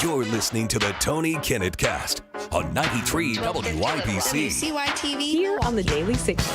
You're listening to the Tony Kinnett Cast on 93 WYBC. CYTV Here on the Daily Signal.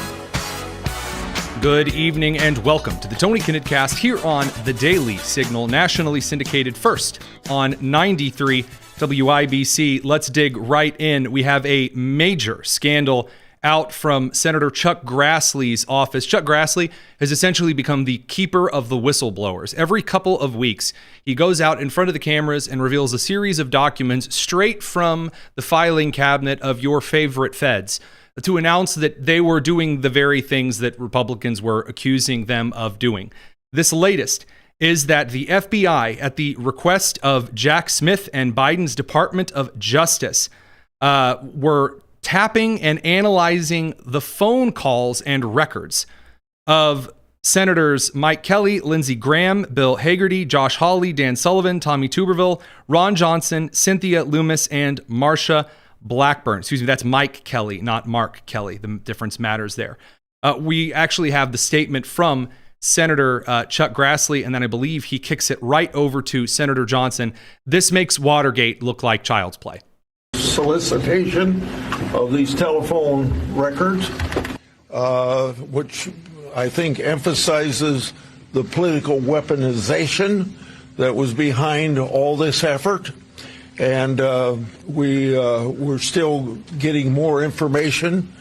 Good evening and welcome to the Tony Kinnett Cast here on the Daily Signal, nationally syndicated first on 93 WYBC. Let's dig right in. We have a major scandal out from Senator Chuck Grassley's office. Chuck Grassley has essentially become the keeper of the whistleblowers. Every couple of weeks, he goes out in front of the cameras and reveals a series of documents straight from the filing cabinet of your favorite feds to announce that they were doing the very things that Republicans were accusing them of doing. This latest is that the FBI, at the request of Jack Smith and Biden's Department of Justice, were tapping and analyzing the phone calls and records of Senators Mike Kelly, Lindsey Graham, Bill Hagerty, Josh Hawley, Dan Sullivan, Tommy Tuberville, Ron Johnson, Cynthia Loomis, and Marsha Blackburn. Excuse me, that's Mike Kelly, not Mark Kelly. The difference matters there. We actually have the statement from Senator Chuck Grassley, and then I believe he kicks it right over to Senator Johnson. This makes Watergate look like child's play. Solicitation of these telephone records, which I think emphasizes the political weaponization that was behind all this effort. And we're still getting more information,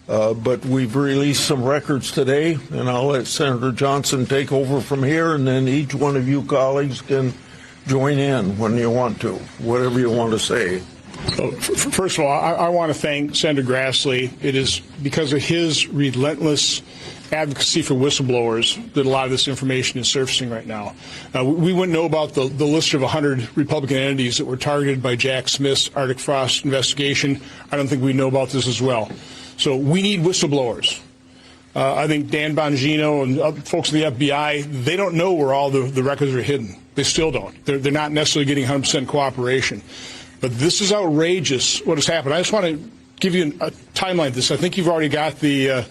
but we've released some records today, and I'll let Senator Johnson take over from here, and then each one of you colleagues can join in when you want to, whatever you want to say. First of all, I want to thank Senator Grassley. It is because of his relentless advocacy for whistleblowers that a lot of this information is surfacing right now. We wouldn't know about the list of 100 Republican entities that were targeted by Jack Smith's Arctic Frost investigation. I don't think we know about this as well. So we need whistleblowers. I think Dan Bongino and other folks in the FBI, they don't know where all the records are hidden. They still don't. They're not necessarily getting 100% cooperation. But this is outrageous, what has happened. I just want to give you a timeline of this. I think you've already got the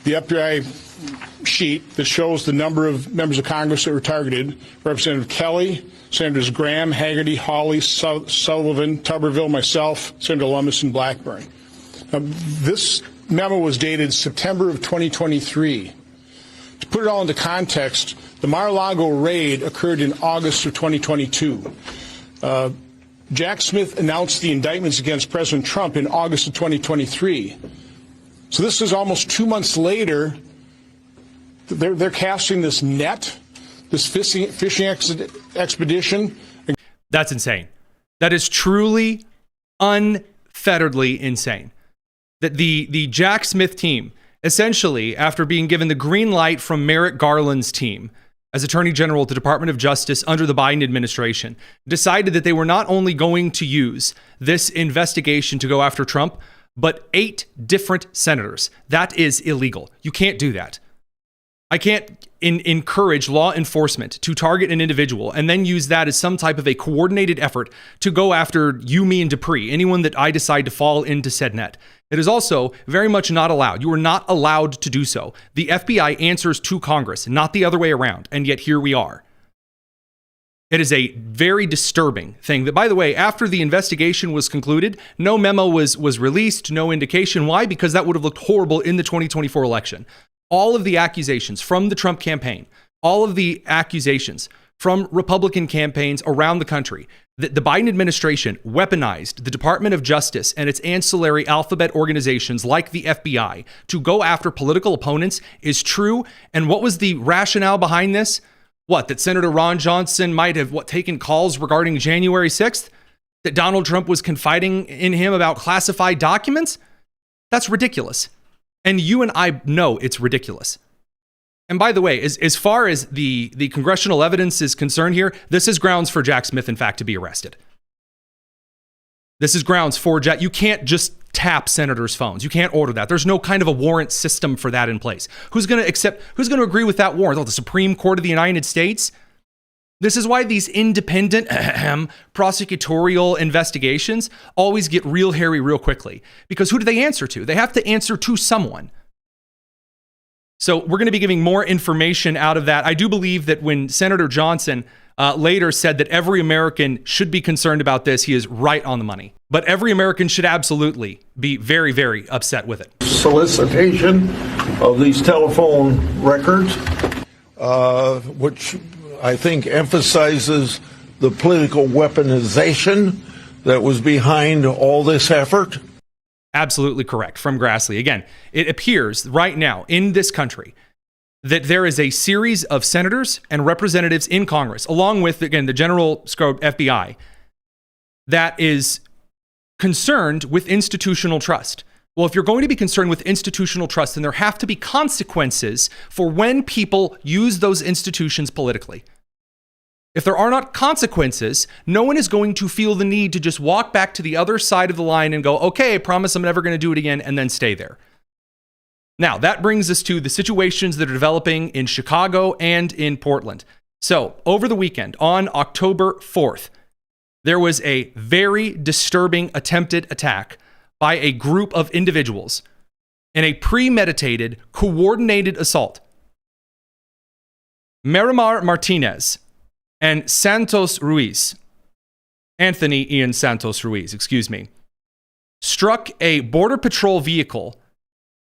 FBI sheet that shows the number of members of Congress that were targeted. Representative Kelly, Senators Graham, Hagerty, Hawley, Sullivan, Tuberville, myself, Senator Loomis, and Blackburn. Now, this memo was dated September of 2023. To put it all into context, the Mar-a-Lago raid occurred in August of 2022. Jack Smith announced the indictments against President Trump in August of 2023. So this is almost 2 months later. They're casting this net, this fishing expedition. That's insane. That is truly unfetteredly insane. That the Jack Smith team, essentially, after being given the green light from Merrick Garland's team as Attorney General at the Department of Justice under the Biden administration, decided that they were not only going to use this investigation to go after Trump, but 8 different senators. That is illegal. You can't do that. I can't encourage law enforcement to target an individual and then use that as some type of a coordinated effort to go after you, me, and Dupree, anyone that I decide to fall into said net. It is also very much not allowed. You are not allowed to do so. The FBI answers to Congress, not the other way around, and yet here we are. It is a very disturbing thing that, by the way, after the investigation was concluded, no memo was released, no indication. Why? Because that would have looked horrible in the 2024 election. All of the accusations from the Trump campaign, all of the accusations from Republican campaigns around the country that the Biden administration weaponized the Department of Justice and its ancillary alphabet organizations like the FBI to go after political opponents is true. And what was the rationale behind this? What, that Senator Ron Johnson might have taken calls regarding January 6th? That Donald Trump was confiding in him about classified documents? That's ridiculous. And you and I know it's ridiculous. And by the way, as far as the congressional evidence is concerned here, this is grounds for Jack Smith, in fact, to be arrested. This is grounds for Jack. You can't just tap senators' phones. You can't order that. There's no kind of a warrant system for that in place. Who's going to agree with that warrant? Oh, the Supreme Court of the United States? This is why these independent prosecutorial investigations always get real hairy real quickly. Because who do they answer to? They have to answer to someone. So we're going to be giving more information out of that. I do believe that when Senator Johnson later said that every American should be concerned about this. He is right on the money. But every American should absolutely be very, very upset with it. Solicitation of these telephone records, which I think emphasizes the political weaponization that was behind all this effort. Absolutely correct from Grassley. Again, it appears right now in this country that there is a series of senators and representatives in Congress, along with, again, the general scope FBI, that is concerned with institutional trust. Well, if you're going to be concerned with institutional trust, then there have to be consequences for when people use those institutions politically. If there are not consequences, no one is going to feel the need to just walk back to the other side of the line and go, okay, I promise I'm never going to do it again, and then stay there. Now, that brings us to the situations that are developing in Chicago and in Portland. So, over the weekend, on October 4th, there was a very disturbing attempted attack by a group of individuals in a premeditated, coordinated assault. Miramar Martinez and Anthony Ian Santos Ruiz, struck a Border Patrol vehicle,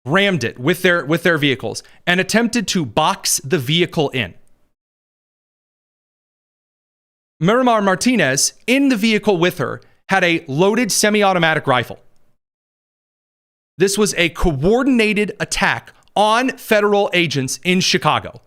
rammed it with their vehicles, and attempted to box the vehicle in. Miramar Martinez, in the vehicle with her, had a loaded semi-automatic rifle. This was a coordinated attack on federal agents in Chicago,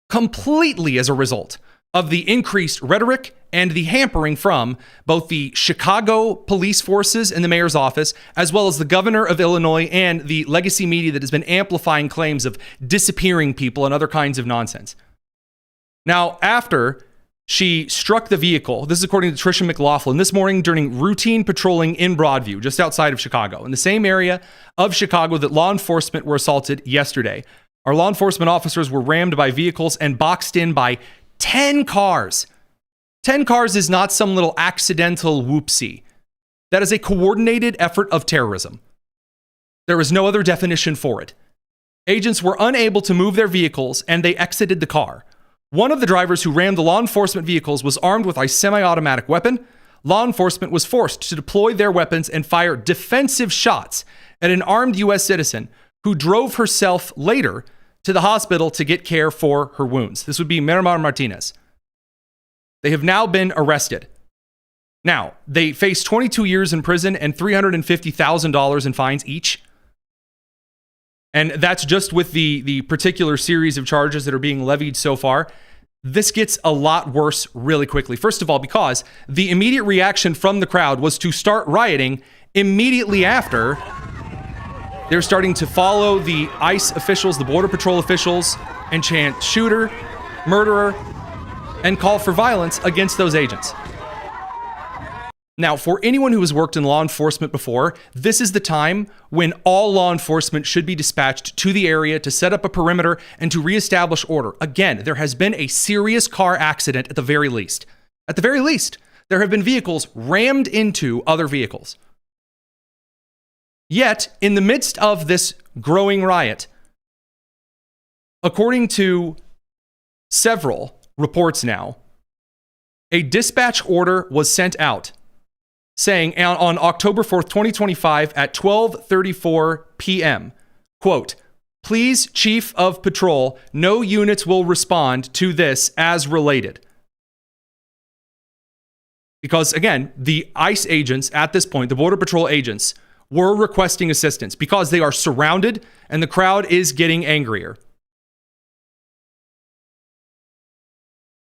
completely as a result of the increased rhetoric and the hampering from both the Chicago police forces and the mayor's office, as well as the governor of Illinois and the legacy media that has been amplifying claims of disappearing people and other kinds of nonsense. Now, after she struck the vehicle, this is according to Tricia McLaughlin, this morning during routine patrolling in Broadview, just outside of Chicago, in the same area of Chicago that law enforcement were assaulted yesterday. Our law enforcement officers were rammed by vehicles and boxed in by 10 cars. 10 cars is not some little accidental whoopsie. That is a coordinated effort of terrorism. There is no other definition for it. Agents were unable to move their vehicles and they exited the car. One of the drivers who rammed the law enforcement vehicles was armed with a semi-automatic weapon. Law enforcement was forced to deploy their weapons and fire defensive shots at an armed U.S. citizen who drove herself later to the hospital to get care for her wounds. This would be Miramar Martinez. They have now been arrested. Now, they face 22 years in prison and $350,000 in fines each. And that's just with the particular series of charges that are being levied so far. This gets a lot worse really quickly. First of all, because the immediate reaction from the crowd was to start rioting immediately after they're starting to follow the ICE officials, the Border Patrol officials, and chant shooter, murderer, and call for violence against those agents. Now, for anyone who has worked in law enforcement before, this is the time when all law enforcement should be dispatched to the area to set up a perimeter and to reestablish order. Again, there has been a serious car accident at the very least. At the very least, there have been vehicles rammed into other vehicles. Yet, in the midst of this growing riot, according to several reports now, a dispatch order was sent out saying on October 4th, 2025 at 12:34 p.m., quote, "Please, Chief of Patrol, no units will respond to this as related." Because again, the ICE agents at this point, the Border Patrol agents, were requesting assistance because they are surrounded and the crowd is getting angrier.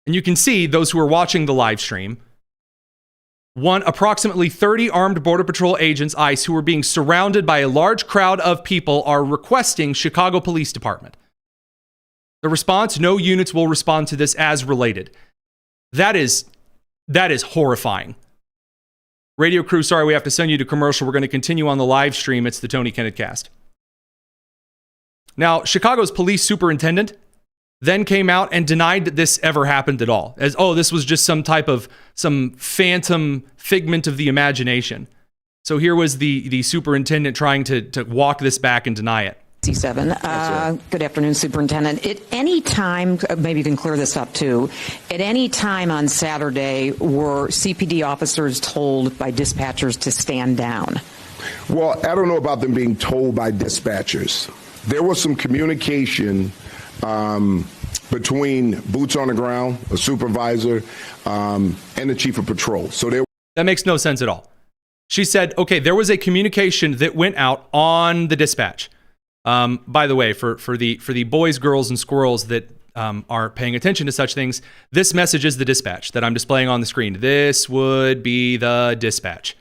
And you can see those who are watching the live stream, approximately 30 armed Border Patrol agents, ICE, who are being surrounded by a large crowd of people, are requesting Chicago Police Department. The response, no units will respond to this as related. That is horrifying. Radio crew, sorry we have to send you to commercial. We're going to continue on the live stream. It's the Tony Kinnett Cast. Now, Chicago's police superintendent then came out and denied that this ever happened at all. As, this was just some phantom figment of the imagination. So here was the superintendent trying to walk this back and deny it. C7. Good afternoon, Superintendent. At any time, maybe you can clear this up too, at any time on Saturday were CPD officers told by dispatchers to stand down? Well, I don't know about them being told by dispatchers. There was some communication between boots on the ground, a supervisor, and the chief of patrol. That makes no sense at all. She said, okay, there was a communication that went out on the dispatch. By the way, for the boys, girls, and squirrels that are paying attention to such things, this message is the dispatch that I'm displaying on the screen. This would be the dispatch.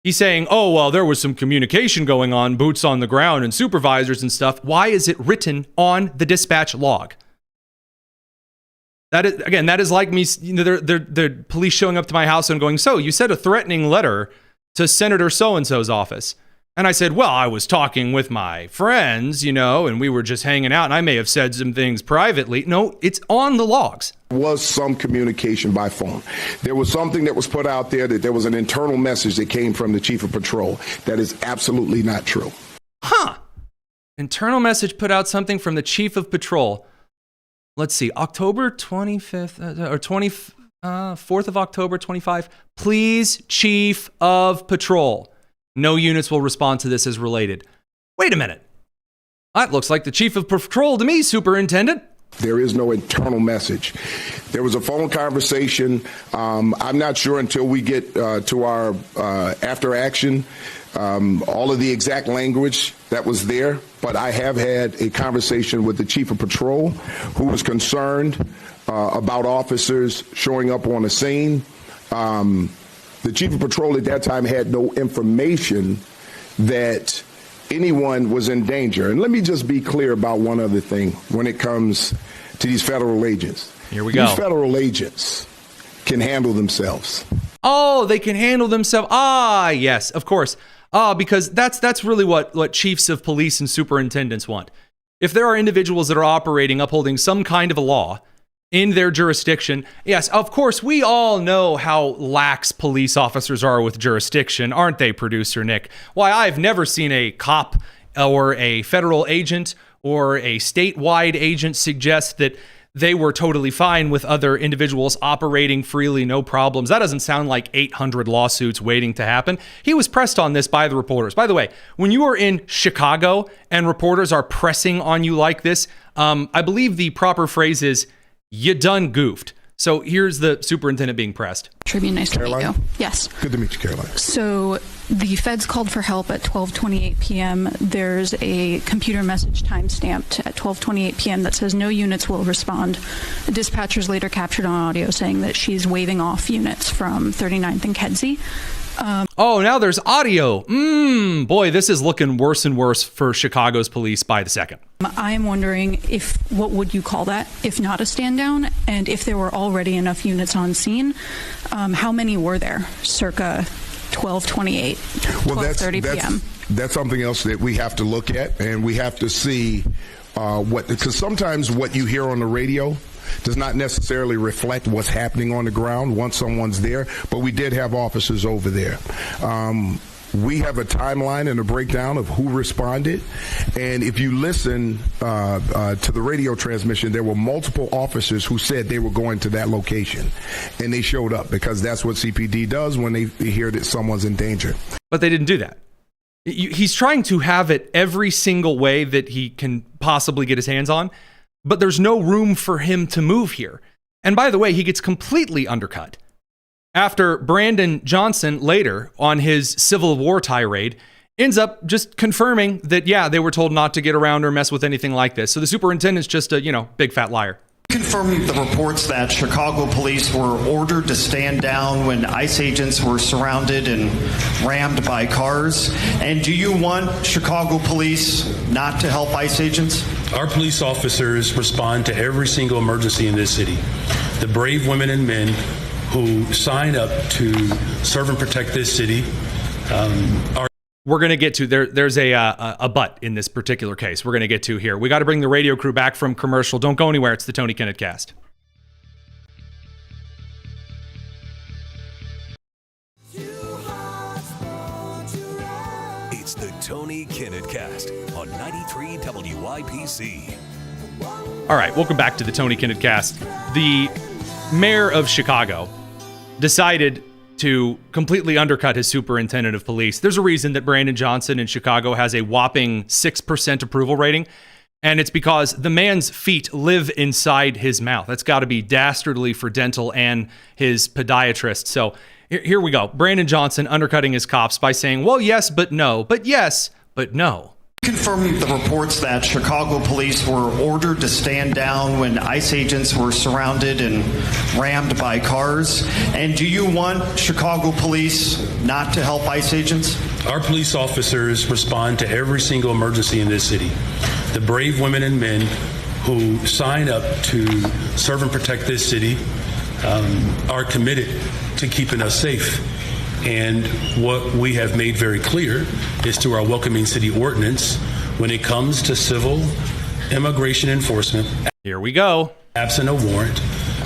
He's saying, oh, well, there was some communication going on, boots on the ground and supervisors and stuff. Why is it written on the dispatch log? That is like me, the police showing up to my house and going, so you sent a threatening letter to Senator so-and-so's office. And I said, well, I was talking with my friends, and we were just hanging out, and I may have said some things privately. No, it's on the logs. There was some communication by phone. There was something that was put out there that there was an internal message that came from the chief of patrol. That is absolutely not true. Huh. Internal message put out something from the chief of patrol. Let's see, October 25th, or 4th of October, 25. Please, chief of patrol. No units will respond to this as related. Wait a minute. That looks like the chief of patrol to me, Superintendent. There is no internal message. There was a phone conversation. I'm not sure until we get to our after action, all of the exact language that was there. But I have had a conversation with the chief of patrol who was concerned about officers showing up on the scene. The chief of patrol at that time had no information that anyone was in danger. And let me just be clear about one other thing when it comes to these federal agents. Here we go. These federal agents can handle themselves. Oh, they can handle themselves. Ah, yes, of course. Because that's really what chiefs of police and superintendents want. If there are individuals that are operating, upholding some kind of a law in their jurisdiction, yes, of course, we all know how lax police officers are with jurisdiction, aren't they, Producer Nick? Why, I've never seen a cop or a federal agent or a statewide agent suggest that they were totally fine with other individuals operating freely, no problems. That doesn't sound like 800 lawsuits waiting to happen. He was pressed on this by the reporters. By the way, when you are in Chicago and reporters are pressing on you like this, I believe the proper phrase is, you done goofed. So here's the superintendent being pressed. Tribune, nice to meet you. Yes. Good to meet you, Caroline. So the feds called for help at 12:28 p.m. There's a computer message timestamped at 12:28 p.m. that says no units will respond. The dispatchers later captured on audio saying that she's waving off units from 39th and Kedzie. Now there's audio. Boy, this is looking worse and worse for Chicago's police by the second. I'm wondering what would you call that, if not a stand down? And if there were already enough units on scene, how many were there circa 12:28, 12:30 p.m.? That's something else that we have to look at, and we have to see because sometimes what you hear on the radio does not necessarily reflect what's happening on the ground once someone's there, but we did have officers over there. We have a timeline and a breakdown of who responded, and if you listen to the radio transmission, there were multiple officers who said they were going to that location, and they showed up because that's what CPD does when they hear that someone's in danger. But they didn't do that. He's trying to have it every single way that he can possibly get his hands on, but there's no room for him to move here. And by the way, he gets completely undercut after Brandon Johnson later on his Civil War tirade ends up just confirming that, yeah, they were told not to get around or mess with anything like this. So the superintendent's just a, big fat liar. Confirming the reports that Chicago police were ordered to stand down when ICE agents were surrounded and rammed by cars. And do you want Chicago police not to help ICE agents? Our police officers respond to every single emergency in this city. The brave women and men who sign up to serve and protect this city are. We're going to get to there's a but in this particular case. We're going to get to here. We got to bring the radio crew back from commercial. Don't go anywhere. It's the Tony Kinnett Cast. It's the Tony Kinnett Cast on 93 WIPC. All right, welcome back to the Tony Kinnett Cast. The mayor of Chicago decided to completely undercut his superintendent of police. There's a reason that Brandon Johnson in Chicago has a whopping 6% approval rating, and it's because the man's feet live inside his mouth. That's got to be dastardly for dental and his podiatrist. So here we go. Brandon Johnson undercutting his cops by saying, well, yes, but no, but yes, but no. Confirm the reports that Chicago police were ordered to stand down when ICE agents were surrounded and rammed by cars. And do you want Chicago police not to help ICE agents? Our police officers respond to every single emergency in this city. The brave women and men who sign up to serve and protect this city are committed to keeping us safe. And what we have made very clear is through our welcoming city ordinance, when it comes to civil immigration enforcement. Here we go. Absent a warrant,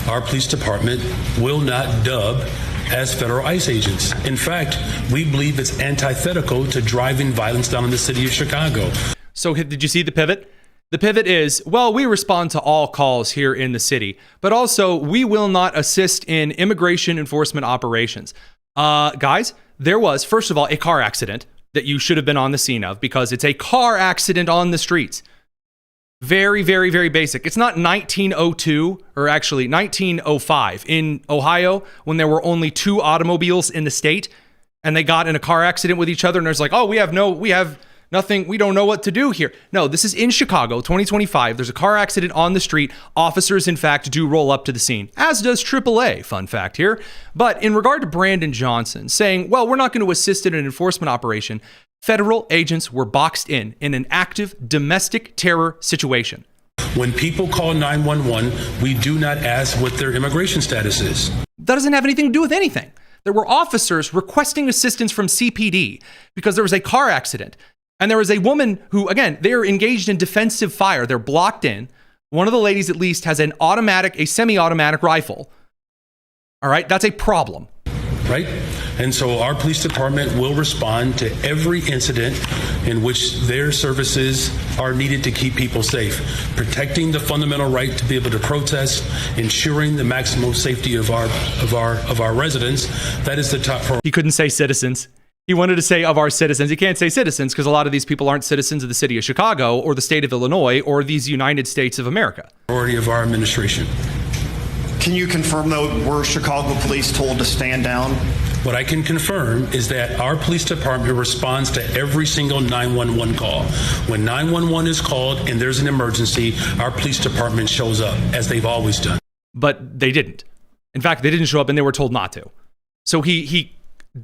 our police department will not dub as federal ICE agents. In fact, we believe it's antithetical to driving violence down in the city of Chicago. So did you see the pivot? The pivot is, well, we respond to all calls here in the city, but also we will not assist in immigration enforcement operations. Guys, there was, first of all, a car accident that you should have been on the scene of because it's a car accident on the streets. Very, very, very basic. It's not 1902 or actually 1905 in Ohio when there were only 2 automobiles in the state and they got in a car accident with each other and there's like, oh, we have nothing, we don't know what to do here. No, this is in Chicago, 2025. There's a car accident on the street. Officers, in fact, do roll up to the scene, as does AAA, fun fact here. But in regard to Brandon Johnson saying, well, we're not going to assist in an enforcement operation, federal agents were boxed in an active domestic terror situation. When people call 911, we do not ask what their immigration status is. That doesn't have anything to do with anything. There were officers requesting assistance from CPD because there was a car accident. And there was a woman who, again, they're engaged in defensive fire. They're blocked in. One of the ladies, at least, has a semi-automatic rifle. All right, that's a problem. Right? And so our police department will respond to every incident in which their services are needed to keep people safe. Protecting the fundamental right to be able to protest, ensuring the maximum safety of our residents. That is the top priority. He couldn't say citizens. He wanted to say of our citizens. He can't say citizens because a lot of these people aren't citizens of the city of Chicago or the state of Illinois or these United States of America. Priority of our administration. Can you confirm, though, were Chicago police told to stand down? What I can confirm is that our police department responds to every single 911 call. When 911 is called and there's an emergency, our police department shows up, as they've always done. But they didn't. In fact, they didn't show up and they were told not to. So he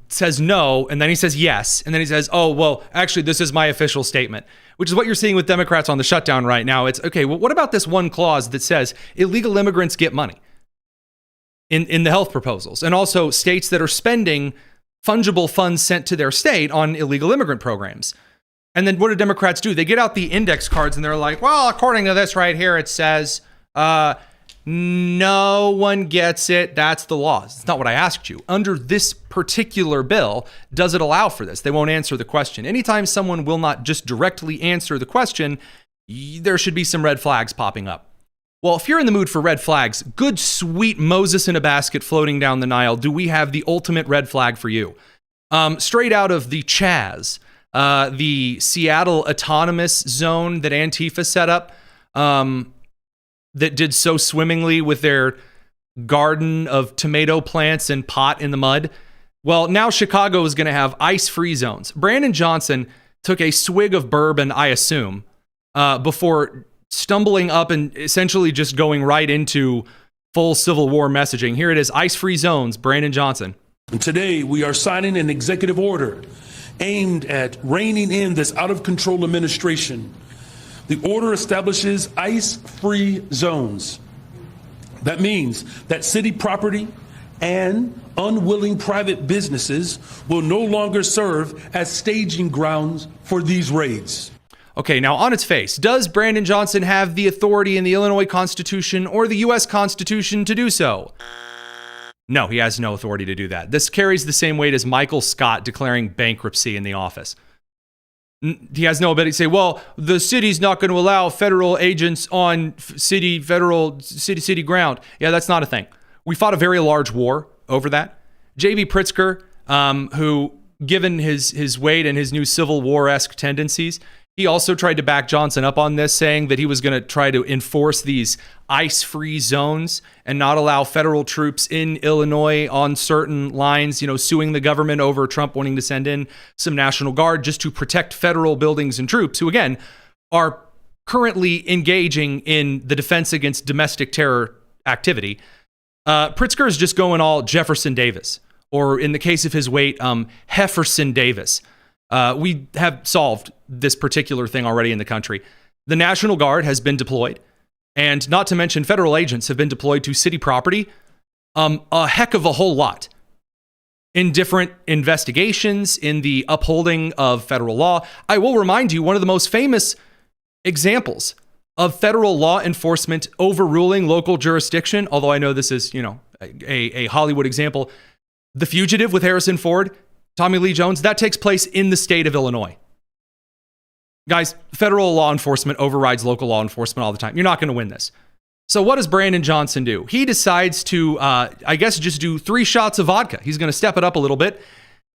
says no, and then he says yes, and then he says, oh, well, actually, this is my official statement, which is what you're seeing with Democrats on the shutdown right now. It's, okay, well, what about this one clause that says illegal immigrants get money in the health proposals, and also states that are spending fungible funds sent to their state on illegal immigrant programs? And then what do Democrats do? They get out the index cards, and they're like, well, according to this right here, it says, no one gets it. That's the law. It's not what I asked you. Under this particular bill, does it allow for this? They won't answer the question. Anytime someone will not just directly answer the question, there should be some red flags popping up. Well, if you're in the mood for red flags, good, sweet Moses in a basket floating down the Nile, do we have the ultimate red flag for you? Straight out of the Chaz, the Seattle Autonomous Zone that Antifa set up, that did so swimmingly with their garden of tomato plants and pot in the mud. Well, now Chicago is going to have ice-free zones. Brandon Johnson took a swig of bourbon, I assume, before stumbling up and essentially just going right into full Civil War messaging. Here it is, ice-free zones, Brandon Johnson. And today we are signing an executive order aimed at reining in this out-of-control administration. The order establishes ice-free zones. That means that city property and unwilling private businesses will no longer serve as staging grounds for these raids. Okay, now on its face, does Brandon Johnson have the authority in the Illinois Constitution or the U.S. Constitution to do so? No, he has no authority to do that. This carries the same weight as Michael Scott declaring bankruptcy in the office. He has no ability to say, well, the city's not going to allow federal agents on city ground. Yeah, that's not a thing. We fought a very large war over that. J.B. Pritzker, who, given his weight and his new Civil War-esque tendencies, he also tried to back Johnson up on this, saying that he was going to try to enforce these ice-free zones and not allow federal troops in Illinois on certain lines, suing the government over Trump wanting to send in some National Guard just to protect federal buildings and troops who, again, are currently engaging in the defense against domestic terror activity. Pritzker is just going all Jefferson Davis, or in the case of his weight, Hefferson Davis. We have solved this particular thing already in the country. The National Guard has been deployed, and not to mention federal agents have been deployed to city property a heck of a whole lot in different investigations, in the upholding of federal law. I will remind you, one of the most famous examples of federal law enforcement overruling local jurisdiction, although I know this is, a Hollywood example, The Fugitive with Harrison Ford, Tommy Lee Jones, that takes place in the state of Illinois. Guys, federal law enforcement overrides local law enforcement all the time. You're not going to win this. So what does Brandon Johnson do? He decides to, just do 3 shots of vodka. He's going to step it up a little bit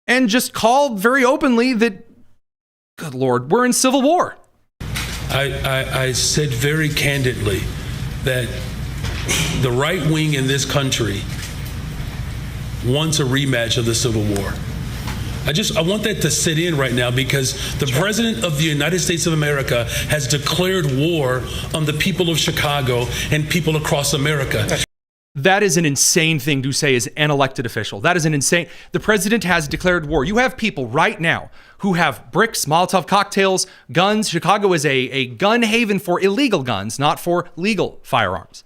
and just call very openly that, good Lord, we're in civil war. I said very candidly that the right wing in this country wants a rematch of the Civil War. I want that to sit in right now, because the President of the United States of America has declared war on the people of Chicago and people across America. That is an insane thing to say as an elected official. That is an insane... The president has declared war. You have people right now who have bricks, Molotov cocktails, guns. Chicago is a gun haven for illegal guns, not for legal firearms.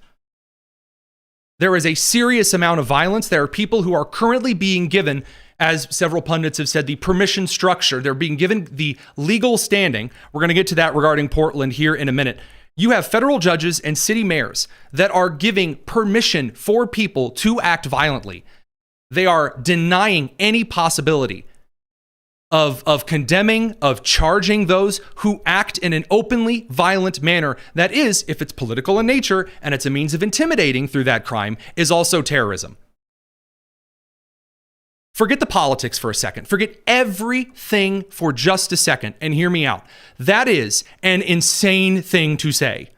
There is a serious amount of violence. There are people who are currently being given, as several pundits have said, the permission structure. They're being given the legal standing. We're going to get to that regarding Portland here in a minute. You have federal judges and city mayors that are giving permission for people to act violently. They are denying any possibility of condemning, of charging those who act in an openly violent manner. That is, if it's political in nature and it's a means of intimidating through that crime, is also terrorism. Forget the politics for a second. Forget everything for just a second and hear me out. That is an insane thing to say.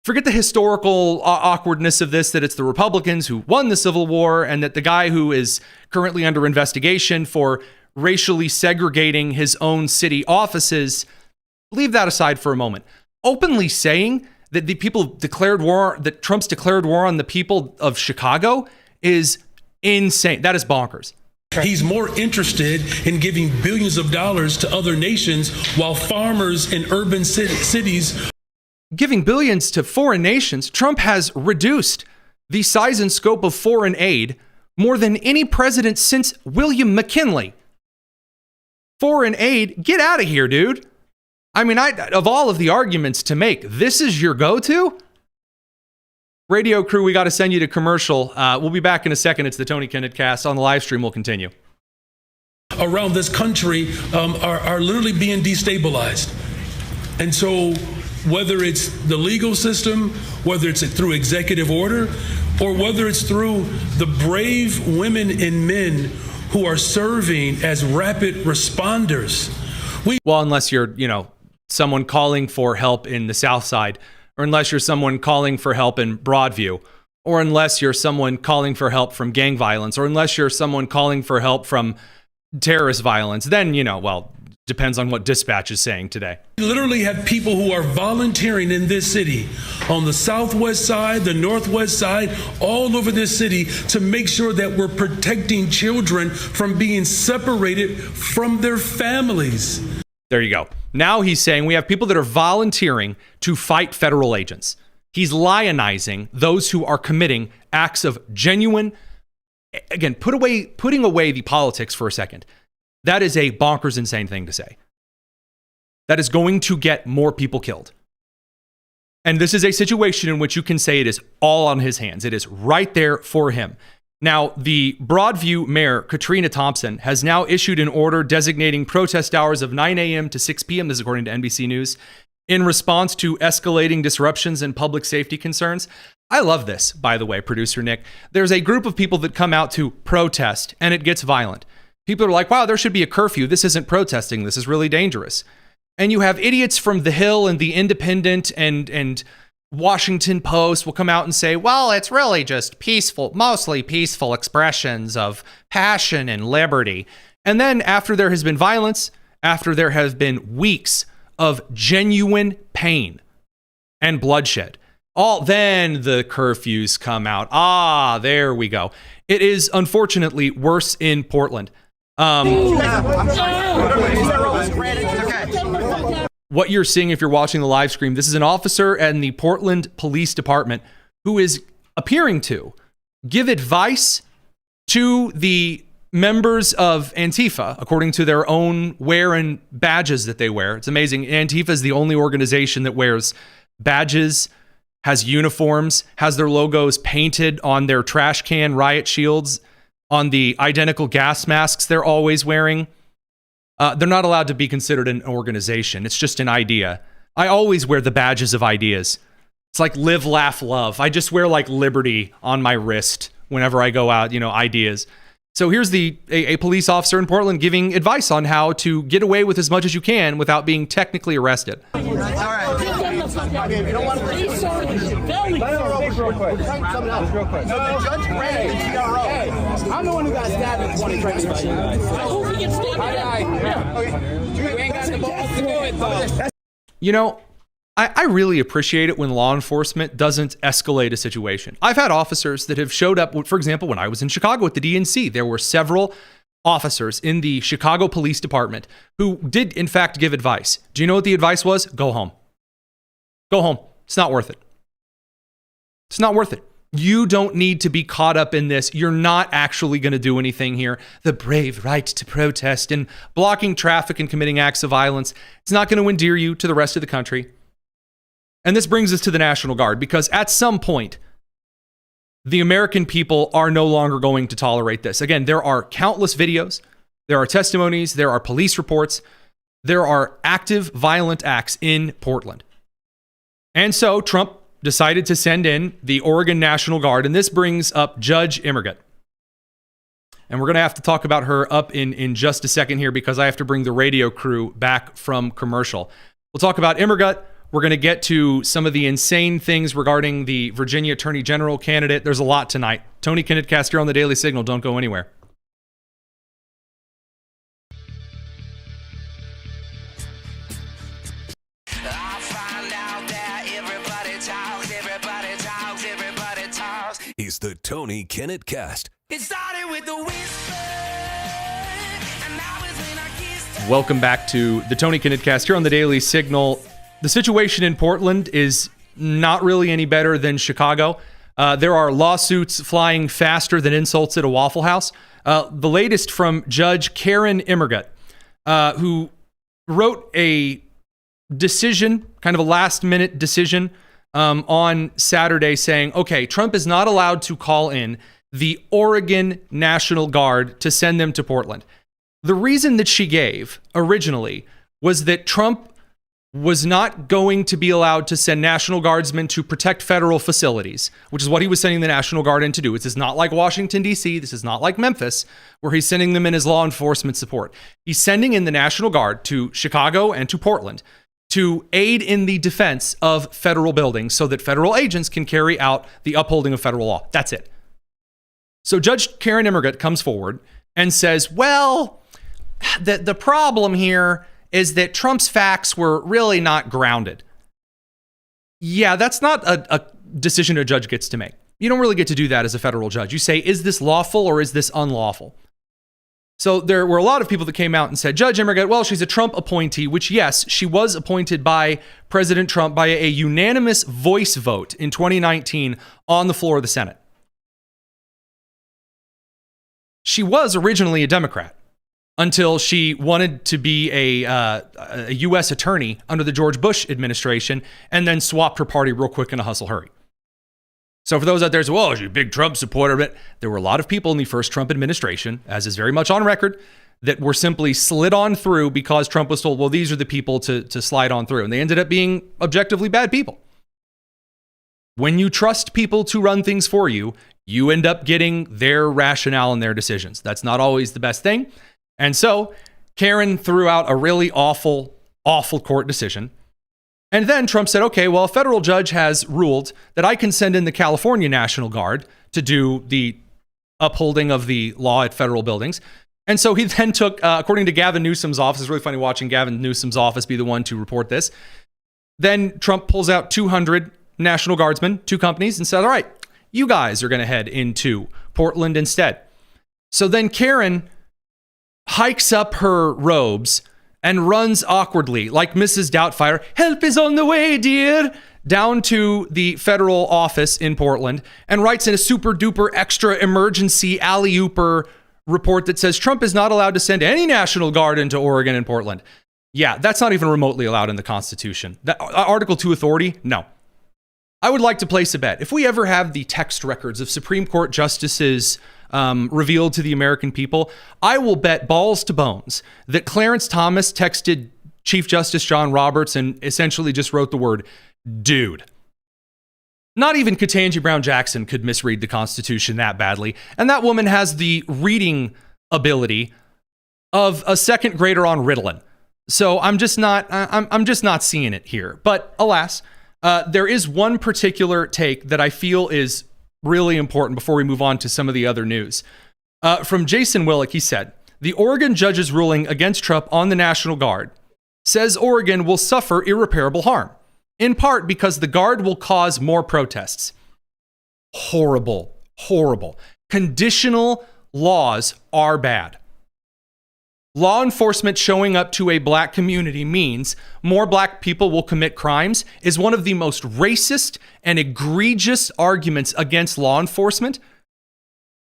Forget the historical awkwardness of this, that it's the Republicans who won the Civil War and that the guy who is currently under investigation for racially segregating his own city offices. Leave that aside for a moment. Openly saying that the people declared war, that Trump's declared war on the people of Chicago is insane. That is bonkers. He's more interested in giving billions of dollars to other nations while farmers in urban cities... Giving billions to foreign nations. Trump has reduced the size and scope of foreign aid more than any president since William McKinley. Foreign aid, get out of here, dude. I mean, of all of the arguments to make, this is your go-to? Radio crew, we got to send you to commercial. We'll be back in a second. It's the Tony Kinnett Cast. On the live stream, we'll continue. Around this country are literally being destabilized. And so whether it's the legal system, whether it's through executive order, or whether it's through the brave women and men who are serving as rapid responders. Well, unless you're, someone calling for help in the South Side, or unless you're someone calling for help in Broadview, or unless you're someone calling for help from gang violence, or unless you're someone calling for help from terrorist violence, then, depends on what dispatch is saying today. We literally have people who are volunteering in this city, on the southwest side, the northwest side, all over this city, to make sure that we're protecting children from being separated from their families. There you go. Now he's saying we have people that are volunteering to fight federal agents. He's lionizing those who are committing acts of genuine, again, putting away the politics for a second. That is a bonkers insane thing to say. That is going to get more people killed. And this is a situation in which you can say it is all on his hands. It is right there for him. Now, the Broadview mayor, Katrina Thompson, has now issued an order designating protest hours of 9 a.m. to 6 p.m., this is according to NBC News, in response to escalating disruptions and public safety concerns. I love this, by the way, producer Nick. There's a group of people that come out to protest, and it gets violent. People are like, wow, there should be a curfew. This isn't protesting. This is really dangerous. And you have idiots from The Hill and The Independent and Washington Post will come out and say, well, it's really just peaceful, mostly peaceful expressions of passion and liberty. And then after there has been violence, after there have been weeks of genuine pain and bloodshed, then the curfews come out. There we go. It is unfortunately worse in Portland. What you're seeing if you're watching the live stream, this is an officer in the Portland Police Department who is appearing to give advice to the members of Antifa, according to their own wear and badges that they wear. It's amazing. Antifa is the only organization that wears badges, has uniforms, has their logos painted on their trash can riot shields, on the identical gas masks they're always wearing. They're not allowed to be considered an organization. It's just an idea. I always wear the badges of ideas. It's like live, laugh, love. I just wear like liberty on my wrist whenever I go out, ideas. So here's a police officer in Portland giving advice on how to get away with as much as you can without being technically arrested. All right. You don't want to real quick. Real quick. So the judge granted the TRO. I'm the one who got stabbed in 2020. I hope he gets stabbed. You ain't got the balls to do it, though. I really appreciate it when law enforcement doesn't escalate a situation. I've had officers that have showed up, for example, when I was in Chicago at the DNC, there were several officers in the Chicago Police Department who did, in fact, give advice. Do you know what the advice was? Go home. Go home. It's not worth it. It's not worth it. You don't need to be caught up in this. You're not actually going to do anything here. The brave right to protest and blocking traffic and committing acts of violence, it's not going to endear you to the rest of the country. And this brings us to the National Guard, because at some point, the American people are no longer going to tolerate this. Again, there are countless videos, there are testimonies, there are police reports, there are active violent acts in Portland. And so Trump decided to send in the Oregon National Guard, and this brings up Judge Immergut. And we're going to have to talk about her up in just a second here, because I have to bring the radio crew back from commercial. We'll talk about Immergut. We're going to get to some of the insane things regarding the Virginia Attorney General candidate. There's a lot tonight. Tony Kinnett here on the Daily Signal. Don't go anywhere. It's the Tony Kinnett Cast. It started with the whisper, and now it's when I kissed. Welcome back to the Tony Kinnett Cast here on the Daily Signal. The situation in Portland is not really any better than Chicago. There are lawsuits flying faster than insults at a Waffle House. The latest from Judge Karen Immergut, who wrote a decision, kind of a last-minute decision, on Saturday saying, okay, Trump is not allowed to call in the Oregon National Guard to send them to Portland. The reason that she gave originally was that Trump was not going to be allowed to send National Guardsmen to protect federal facilities, which is what he was sending the National Guard in to do. This is not like Washington, D.C. This is not like Memphis, where he's sending them in as law enforcement support. He's sending in the National Guard to Chicago and to Portland to aid in the defense of federal buildings so that federal agents can carry out the upholding of federal law. That's it. So Judge Karen Immergut comes forward and says, well, the problem here is that Trump's facts were really not grounded. Yeah, that's not a decision a judge gets to make. You don't really get to do that as a federal judge. You say, is this lawful or is this unlawful? So there were a lot of people that came out and said, Judge Immergut, well, she's a Trump appointee, which, yes, she was appointed by President Trump by a unanimous voice vote in 2019 on the floor of the Senate. She was originally a Democrat until she wanted to be a U.S. attorney under the George Bush administration and then swapped her party real quick in a hustle hurry. So for those out there who say, well, you're a big Trump supporter, but there were a lot of people in the first Trump administration, as is very much on record, that were simply slid on through because Trump was told, well, these are the people to slide on through. And they ended up being objectively bad people. When you trust people to run things for you, you end up getting their rationale and their decisions. That's not always the best thing. And so Karen threw out a really awful court decision. And then Trump said, okay, well, a federal judge has ruled that I can send in the California National Guard to do the upholding of the law at federal buildings. And so he then took, according to Gavin Newsom's office, it's really funny watching Gavin Newsom's office be the one to report this. Then Trump pulls out 200 National Guardsmen, 2 companies, and said, all right, you guys are going to head into Portland instead. So then Karen hikes up her robes and runs awkwardly, like Mrs. Doubtfire, help is on the way, dear, down to the federal office in Portland and writes in a super duper extra emergency alley-ooper report that says Trump is not allowed to send any National Guard into Oregon and Portland. Yeah, that's not even remotely allowed in the Constitution. That Article 2 authority? No. I would like to place a bet. If we ever have the text records of Supreme Court justices revealed to the American people, I will bet balls to bones that Clarence Thomas texted Chief Justice John Roberts and essentially just wrote the word, dude. Not even Ketanji Brown Jackson could misread the Constitution that badly. And that woman has the reading ability of a second grader on Ritalin. So I'm just not seeing it here. But alas, there is one particular take that I feel is really important before we move on to some of the other news. From Jason Willick, he said, the Oregon judge's ruling against Trump on the National Guard says Oregon will suffer irreparable harm, in part because the Guard will cause more protests. Horrible, horrible. Conditional laws are bad. Law enforcement showing up to a black community means more black people will commit crimes is one of the most racist and egregious arguments against law enforcement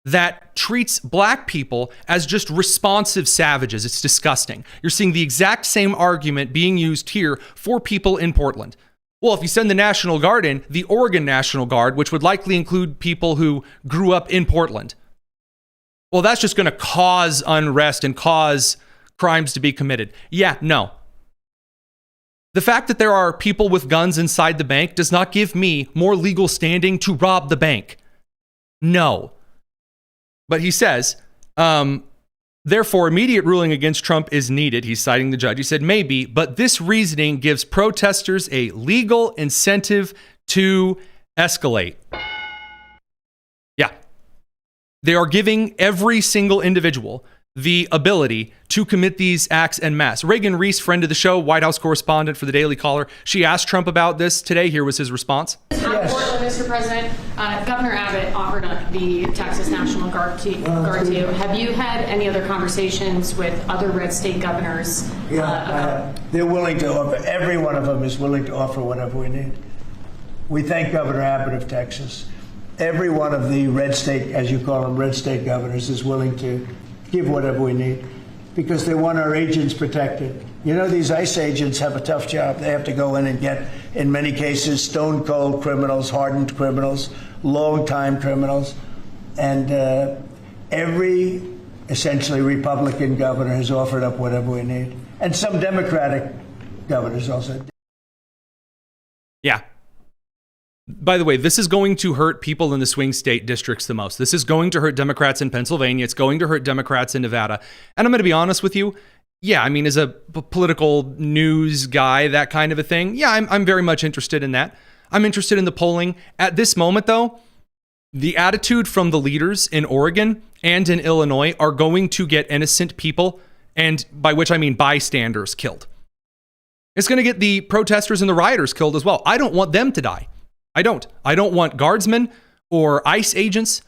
that treats black people as just responsive savages. It's disgusting. You're seeing the exact same argument being used here for people in Portland. Well, if you send the National Guard in, the Oregon National Guard, which would likely include people who grew up in Portland, well, that's just going to cause unrest and cause crimes to be committed. Yeah, no. The fact that there are people with guns inside the bank does not give me more legal standing to rob the bank. No. But he says, therefore, immediate ruling against Trump is needed. He's citing the judge. He said, maybe, but this reasoning gives protesters a legal incentive to escalate. Yeah. They are giving every single individual the ability to commit these acts en masse. Reagan Reese, friend of the show, White House correspondent for the Daily Caller, she asked Trump about this today. Here was his response. Yes. Portland, Mr. President, Governor Abbott offered up the Texas National Guard to you. Have you had any other conversations with other red state governors? They're willing to offer. Every one of them is willing to offer whatever we need. We thank Governor Abbott of Texas. Every one of the red state, as you call them, red state governors is willing to give whatever we need because they want our agents protected. You know, these ICE agents have a tough job. They have to go in and get, in many cases, stone cold criminals, hardened criminals, long-time criminals. And every essentially Republican governor has offered up whatever we need. And some Democratic governors also. Yeah. By the way, this is going to hurt people in the swing state districts the most. This is going to hurt Democrats in Pennsylvania. It's going to hurt Democrats in Nevada. And I'm going to be honest with you. Yeah, I mean, as a political news guy, that kind of a thing. Yeah, I'm very much interested in that. I'm interested in the polling. At this moment, though, the attitude from the leaders in Oregon and in Illinois are going to get innocent people, and by which I mean bystanders, killed. It's going to get the protesters and the rioters killed as well. I don't want them to die. I don't want guardsmen or ICE agents.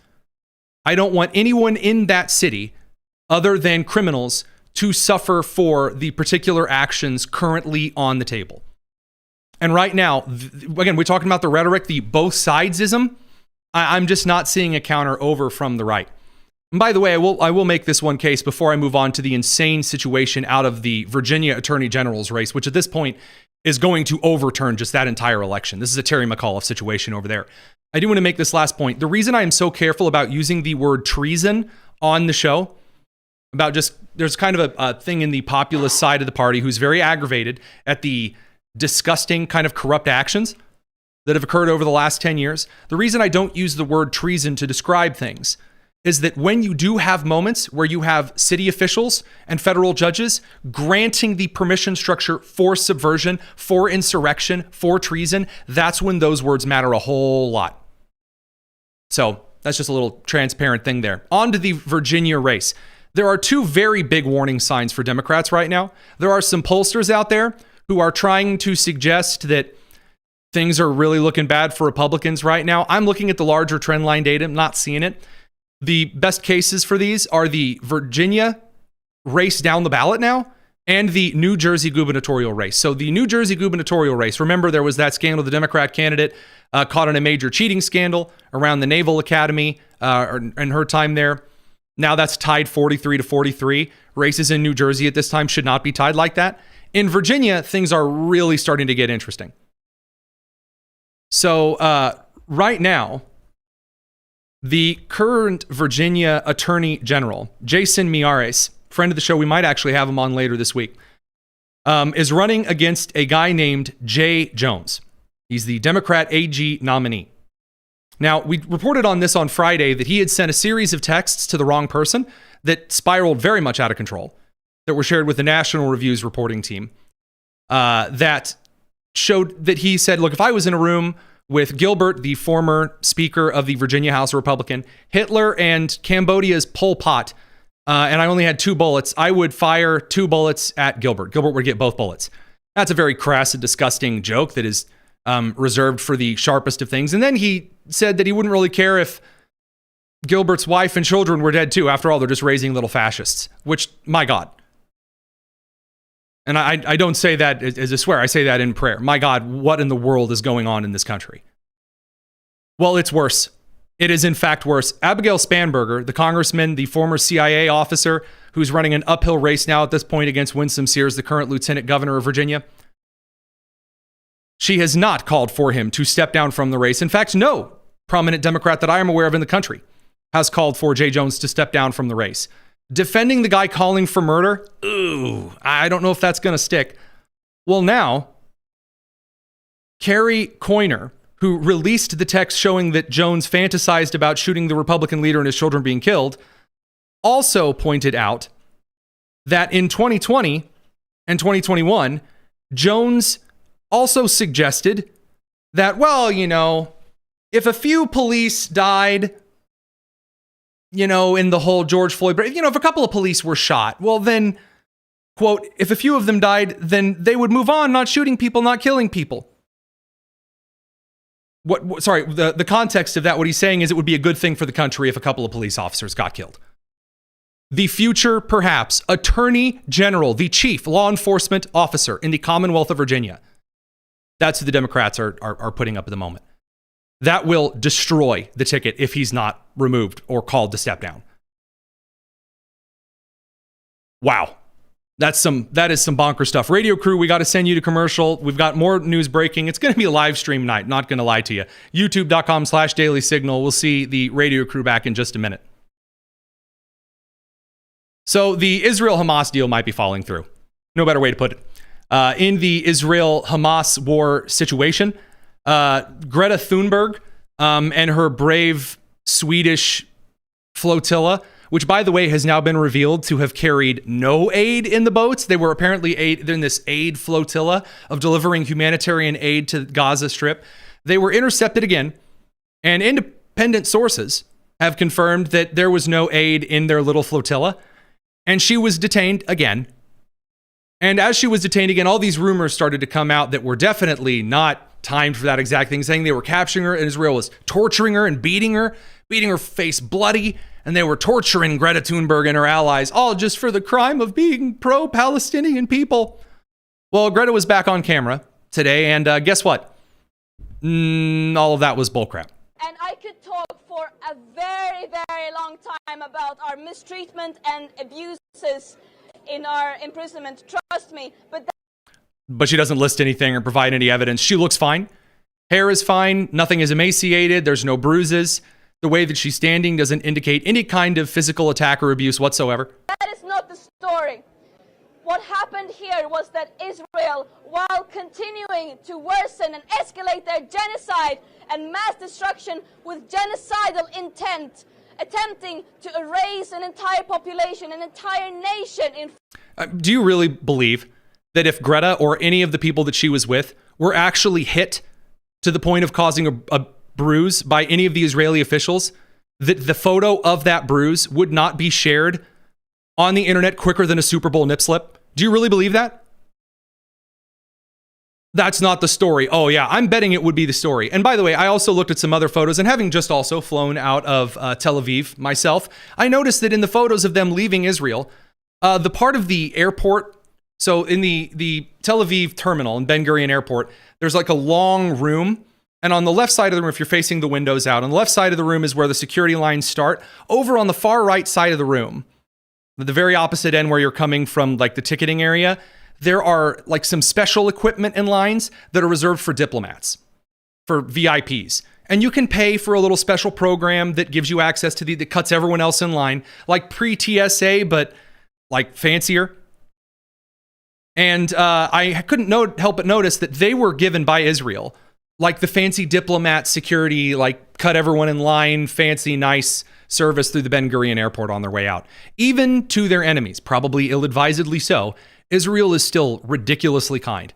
I don't want anyone in that city other than criminals to suffer for the particular actions currently on the table. And right now, again, we're talking about the rhetoric, the both sidesism. I'm just not seeing a counter over from the right. And by the way, I will make this one case before I move on to the insane situation out of the Virginia Attorney General's race, which at this point is going to overturn just that entire election. This is a Terry McAuliffe situation over there. I do want to make this last point. The reason I am so careful about using the word treason on the show, about just, there's kind of a thing in the populist side of the party who's very aggravated at the disgusting kind of corrupt actions that have occurred over the last 10 years. The reason I don't use the word treason to describe things is that when you do have moments where you have city officials and federal judges granting the permission structure for subversion, for insurrection, for treason, that's when those words matter a whole lot. So that's just a little transparent thing there. On to the Virginia race. There are two very big warning signs for Democrats right now. There are some pollsters out there who are trying to suggest that things are really looking bad for Republicans right now. I'm looking at the larger trend line data, I'm not seeing it. The best cases for these are the Virginia race down the ballot now and the New Jersey gubernatorial race. So the New Jersey gubernatorial race, remember there was that scandal, the Democrat candidate caught in a major cheating scandal around the Naval Academy and her time there. Now that's tied 43 to 43. Races in New Jersey at this time should not be tied like that. In Virginia, things are really starting to get interesting. So right now, the current Virginia Attorney General, Jason Miyares, friend of the show, we might actually have him on later this week, is running against a guy named Jay Jones. He's the Democrat AG nominee. Now, we reported on this on Friday that he had sent a series of texts to the wrong person that spiraled very much out of control, that were shared with the National Review's reporting team, that showed that he said, look, if I was in a room with Gilbert, the former Speaker of the Virginia House Republican, Hitler, and Cambodia's Pol Pot, and I only had 2 bullets, I would fire 2 bullets at Gilbert. Gilbert would get both bullets. That's a very crass and disgusting joke that is reserved for the sharpest of things. And then he said that he wouldn't really care if Gilbert's wife and children were dead too. After all, they're just raising little fascists, which, my God. And I don't say that as a swear. I say that in prayer. My God, what in the world is going on in this country? Well, it's worse. It is, in fact, worse. Abigail Spanberger, the congressman, the former CIA officer who's running an uphill race now at this point against Winsome Sears, the current lieutenant governor of Virginia, she has not called for him to step down from the race. In fact, no prominent Democrat that I am aware of in the country has called for Jay Jones to step down from the race. Defending the guy calling for murder? Ooh, I don't know if that's going to stick. Well, now, Carrie Coyner, who released the text showing that Jones fantasized about shooting the Republican leader and his children being killed, also pointed out that in 2020 and 2021, Jones also suggested that, well, you know, if a few police died, you know, in the whole George Floyd, you know, if a couple of police were shot, well, then, quote, if a few of them died, then they would move on, not shooting people, not killing people. The context of that, what he's saying is it would be a good thing for the country if a couple of police officers got killed. The future, perhaps, Attorney General, the chief law enforcement officer in the Commonwealth of Virginia. That's who the Democrats are putting up at the moment. That will destroy the ticket if he's not removed or called to step down. Wow. That is some bonker stuff. Radio crew, we got to send you to commercial. We've got more news breaking. It's going to be a live stream night, not going to lie to you. YouTube.com/Daily Signal. We'll see the radio crew back in just a minute. So the Israel-Hamas deal might be falling through. No better way to put it. In the Israel-Hamas war situation, Greta Thunberg and her brave Swedish flotilla, which, by the way, has now been revealed to have carried no aid in the boats. They were apparently in this aid flotilla of delivering humanitarian aid to Gaza Strip. They were intercepted again, and independent sources have confirmed that there was no aid in their little flotilla, and she was detained again. And as she was detained again, all these rumors started to come out that were definitely not timed for that exact thing, saying they were capturing her and Israel was torturing her and beating her face bloody, and they were torturing Greta Thunberg and her allies, all just for the crime of being pro-Palestinian people. Well, Greta was back on camera today, and guess what? All of that was bullcrap. And I could talk for a very, very long time about our mistreatment and abuses in our imprisonment. Trust me, but but she doesn't list anything or provide any evidence. She looks fine. Hair is fine. Nothing is emaciated. There's no bruises. The way that she's standing doesn't indicate any kind of physical attack or abuse whatsoever. That is not the story. What happened here was that Israel, while continuing to worsen and escalate their genocide and mass destruction with genocidal intent, attempting to erase an entire population, an entire nation. Do you really believe that if Greta or any of the people that she was with were actually hit to the point of causing a bruise by any of the Israeli officials, that the photo of that bruise would not be shared on the internet quicker than a Super Bowl nip slip? Do you really believe that? That's not the story. Oh yeah, I'm betting it would be the story. And by the way, I also looked at some other photos, and having just also flown out of Tel Aviv myself, I noticed that in the photos of them leaving Israel, the part of the airport, so in the Tel Aviv terminal in Ben Gurion Airport, there's like a long room. And on the left side of the room, if you're facing the windows out, on the left side of the room is where the security lines start. Over on the far right side of the room, the very opposite end where you're coming from, like the ticketing area, there are like some special equipment and lines that are reserved for diplomats, for VIPs. And you can pay for a little special program that gives you access to that cuts everyone else in line, like pre-TSA, but like fancier. And I couldn't help but notice that they were given by Israel, like the fancy diplomat security, like cut everyone in line, fancy, nice service through the Ben Gurion Airport on their way out. Even to their enemies, probably ill-advisedly so, Israel is still ridiculously kind.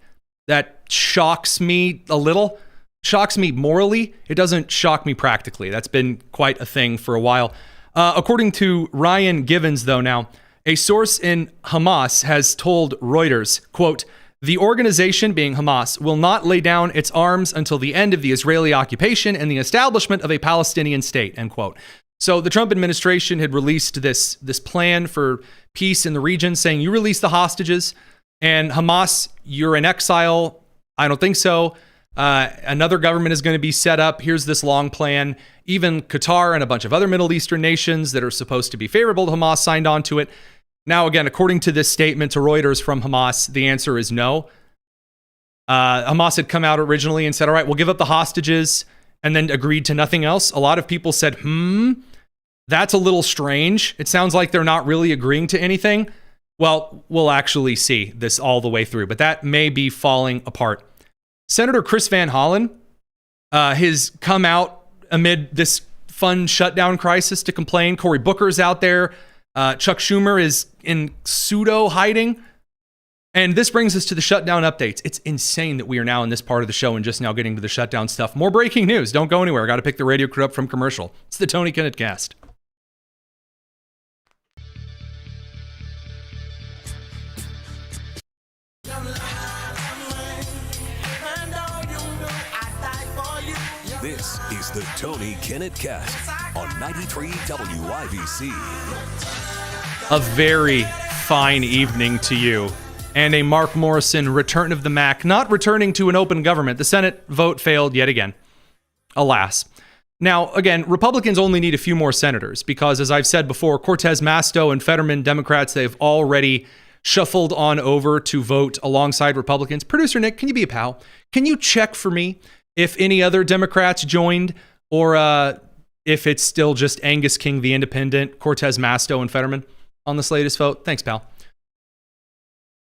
That shocks me a little. Shocks me morally. It doesn't shock me practically. That's been quite a thing for a while. According to Ryan Givens, though, now, a source in Hamas has told Reuters, quote, "The organization, being Hamas, will not lay down its arms until the end of the Israeli occupation and the establishment of a Palestinian state," end quote. So the Trump administration had released this plan for peace in the region, saying you release the hostages, and Hamas, you're in exile. I don't think so. Another government is going to be set up. Here's this long plan. Even Qatar and a bunch of other Middle Eastern nations that are supposed to be favorable to Hamas signed on to it. Now, again, according to this statement to Reuters from Hamas, the answer is no. Hamas had come out originally and said, all right, we'll give up the hostages, and then agreed to nothing else. A lot of people said, that's a little strange. It sounds like they're not really agreeing to anything. Well, we'll actually see this all the way through, but that may be falling apart. Senator Chris Van Hollen has come out amid this fun shutdown crisis to complain. Cory Booker's out there. Chuck Schumer is in pseudo hiding. And this brings us to the shutdown updates. It's insane that we are now in this part of the show and just now getting to the shutdown stuff. More breaking news. Don't go anywhere. I got to pick the radio crew up from commercial. It's the Tony Kinnett Cast. This is the Tony Kinnett Cast on 93 WIBC. A very fine evening to you. And a Mark Morrison return of the Mac, not returning to an open government. The Senate vote failed yet again. Alas. Now, again, Republicans only need a few more senators because, as I've said before, Cortez Masto and Fetterman Democrats, they've already shuffled on over to vote alongside Republicans. Producer Nick, can you be a pal? Can you check for me if any other Democrats joined or if it's still just Angus King, the independent, Cortez Masto, and Fetterman on this latest vote? Thanks, pal.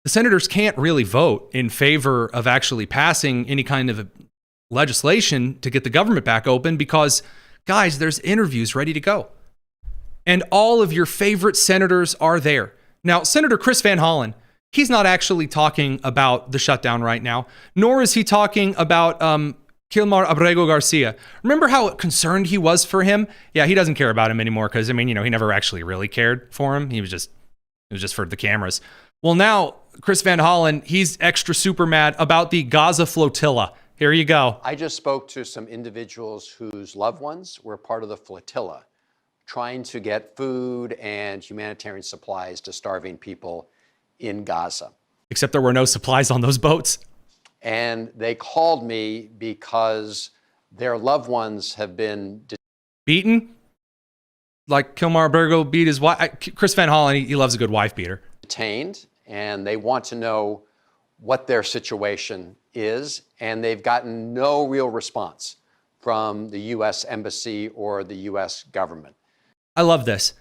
The senators can't really vote in favor of actually passing any kind of legislation to get the government back open because, guys, there's interviews ready to go. And all of your favorite senators are there. Now, Senator Chris Van Hollen, he's not actually talking about the shutdown right now, nor is he talking about Kilmar Abrego Garcia. Remember how concerned he was for him? Yeah, he doesn't care about him anymore because, he never actually really cared for him. It was just for the cameras. Well, now, Chris Van Hollen, he's extra super mad about the Gaza flotilla. Here you go. I just spoke to some individuals whose loved ones were part of the flotilla, trying to get food and humanitarian supplies to starving people in Gaza. Except there were no supplies on those boats. And they called me because their loved ones have been beaten? Like Kilmar Abrego beat his wife? Chris Van Hollen, he loves a good wife beater. Detained, and they want to know what their situation is, and they've gotten no real response from the U.S. Embassy or the U.S. government. I love this.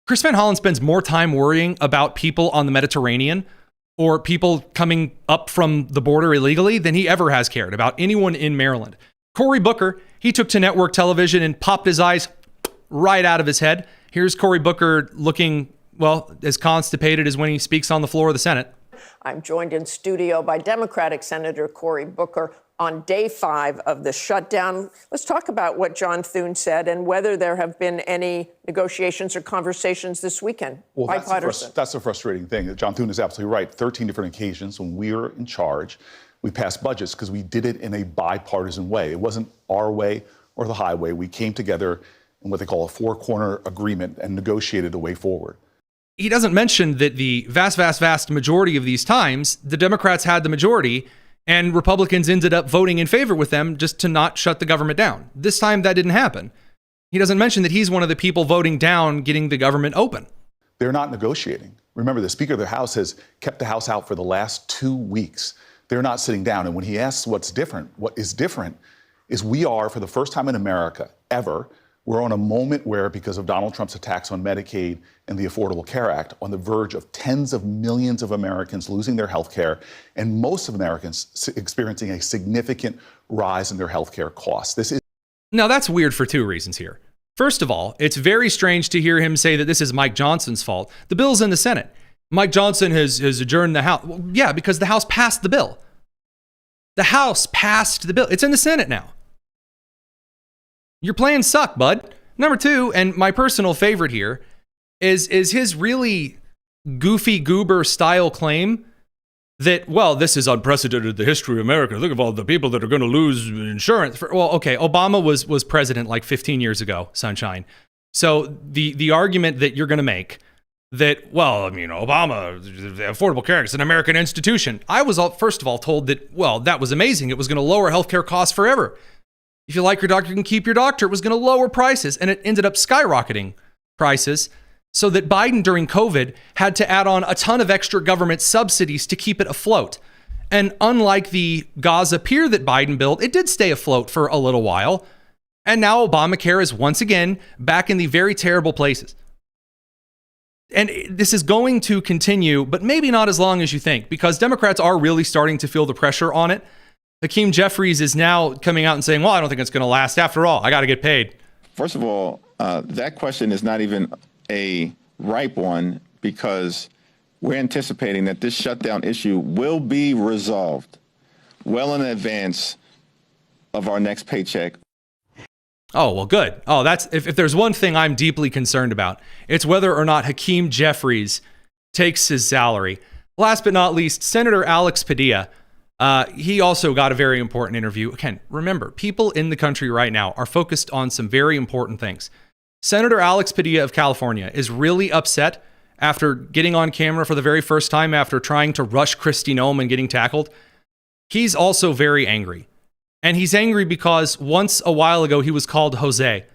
Chris Van Hollen spends more time worrying about people on the Mediterranean or people coming up from the border illegally than he ever has cared about anyone in Maryland. Cory Booker, he took to network television and popped his eyes right out of his head. Here's Cory Booker looking, well, as constipated as when he speaks on the floor of the Senate. I'm joined in studio by Democratic Senator Cory Booker on day 5 of the shutdown. Let's talk about what John Thune said and whether there have been any negotiations or conversations this weekend. Well, that's the frustrating thing. John Thune is absolutely right. 13 different occasions when we were in charge, we passed budgets because we did it in a bipartisan way. It wasn't our way or the highway. We came together in what they call a four-corner agreement and negotiated the way forward. He doesn't mention that the vast majority of these times, the Democrats had the majority and Republicans ended up voting in favor with them just to not shut the government down. This time that didn't happen. He doesn't mention that he's one of the people voting down getting the government open. They're not negotiating. Remember, the Speaker of the House has kept the House out for the last 2 weeks. They're not sitting down. And when he asks what's different, what is different is we are, for the first time in America ever, we're on a moment where, because of Donald Trump's attacks on Medicaid and the Affordable Care Act, on the verge of tens of millions of Americans losing their health care, and most of Americans experiencing a significant rise in their health care costs. Now, that's weird for 2 reasons here. First of all, it's very strange to hear him say that this is Mike Johnson's fault. The bill's in the Senate. Mike Johnson has adjourned the House. Well, yeah, because the House passed the bill. The House passed the bill. It's in the Senate now. Your plans suck, bud. Number 2, and my personal favorite here, is his really goofy goober style claim that, well, this is unprecedented in the history of America. Look at all the people that are going to lose insurance. Well, okay, Obama was president like 15 years ago, sunshine. So the argument that you're going to make that, well, I mean, Obama, the Affordable Care Act is an American institution. I was, first of all, told that, well, that was amazing. It was going to lower healthcare costs forever. If you like your doctor, you can keep your doctor. It was going to lower prices, and it ended up skyrocketing prices so that Biden during COVID had to add on a ton of extra government subsidies to keep it afloat. And unlike the Gaza pier that Biden built, it did stay afloat for a little while. And now Obamacare is once again back in the very terrible places. And this is going to continue, but maybe not as long as you think, because Democrats are really starting to feel the pressure on it. Hakeem Jeffries is now coming out and saying, well, I don't think it's going to last. After all, I got to get paid. First of all, that question is not even a ripe one because we're anticipating that this shutdown issue will be resolved well in advance of our next paycheck. Oh, well, good. Oh, that's if there's one thing I'm deeply concerned about, it's whether or not Hakeem Jeffries takes his salary. Last but not least, Senator Alex Padilla. He also got a very important interview. Again, remember, people in the country right now are focused on some very important things. Senator Alex Padilla of California is really upset after getting on camera for the very first time after trying to rush Kristi Noem and getting tackled. He's also very angry. And he's angry because once a while ago, he was called Jose.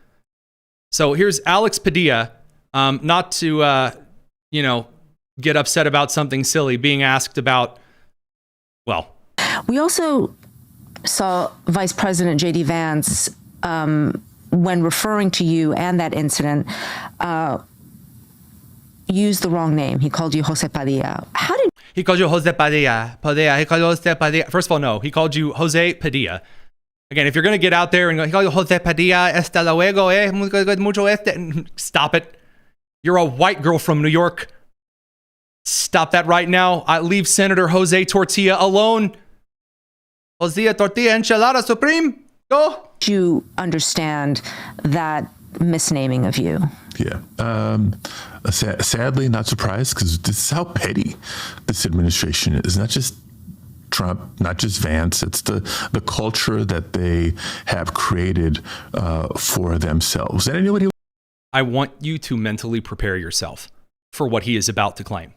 So here's Alex Padilla, not to, get upset about something silly, being asked about, well, we also saw Vice President J.D. Vance, when referring to you and that incident, use the wrong name. He called you Jose Padilla. How did he called you Jose Padilla? He called you Jose Padilla. First of all, no, he called you Jose Padilla. Again, if you're going to get out there and go, he called you Jose Padilla, hasta luego, mucho este. Stop it. You're a white girl from New York. Stop that right now. I leave Senator Jose Tortilla alone. Jose Tortilla Enchilada Supreme. Go. Do you understand that misnaming of you? Yeah. Sadly, not surprised, because this is how petty this administration is. Not just Trump, not just Vance. It's the culture that they have created for themselves. And anybody. I want you to mentally prepare yourself for what he is about to claim.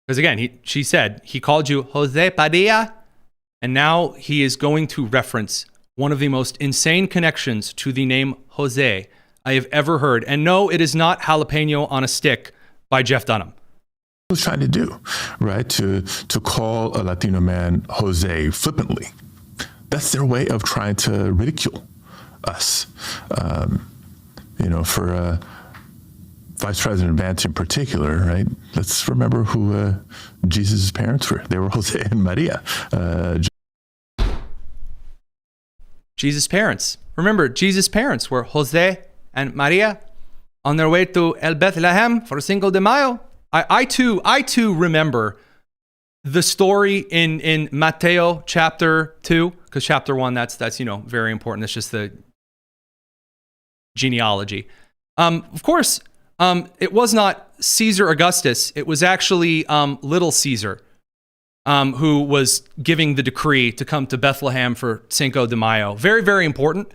Because again, she said he called you Jose Padilla, and now he is going to reference one of the most insane connections to the name Jose I have ever heard. And no, it is not Jalapeno on a Stick by Jeff Dunham. was trying to do, right? To call a Latino man Jose flippantly. That's their way of trying to ridicule us. For Vice President Vance in particular, right? Let's remember who Jesus' parents were. They were Jose and Maria. Jesus' parents. Remember, Jesus' parents were Jose and Maria on their way to El Bethlehem for Cinco de Mayo. I too remember the story in Mateo chapter 2, because chapter 1, that's very important. It's just the genealogy. Of course, it was not Caesar Augustus. It was actually little Caesar who was giving the decree to come to Bethlehem for Cinco de Mayo. Very, very important.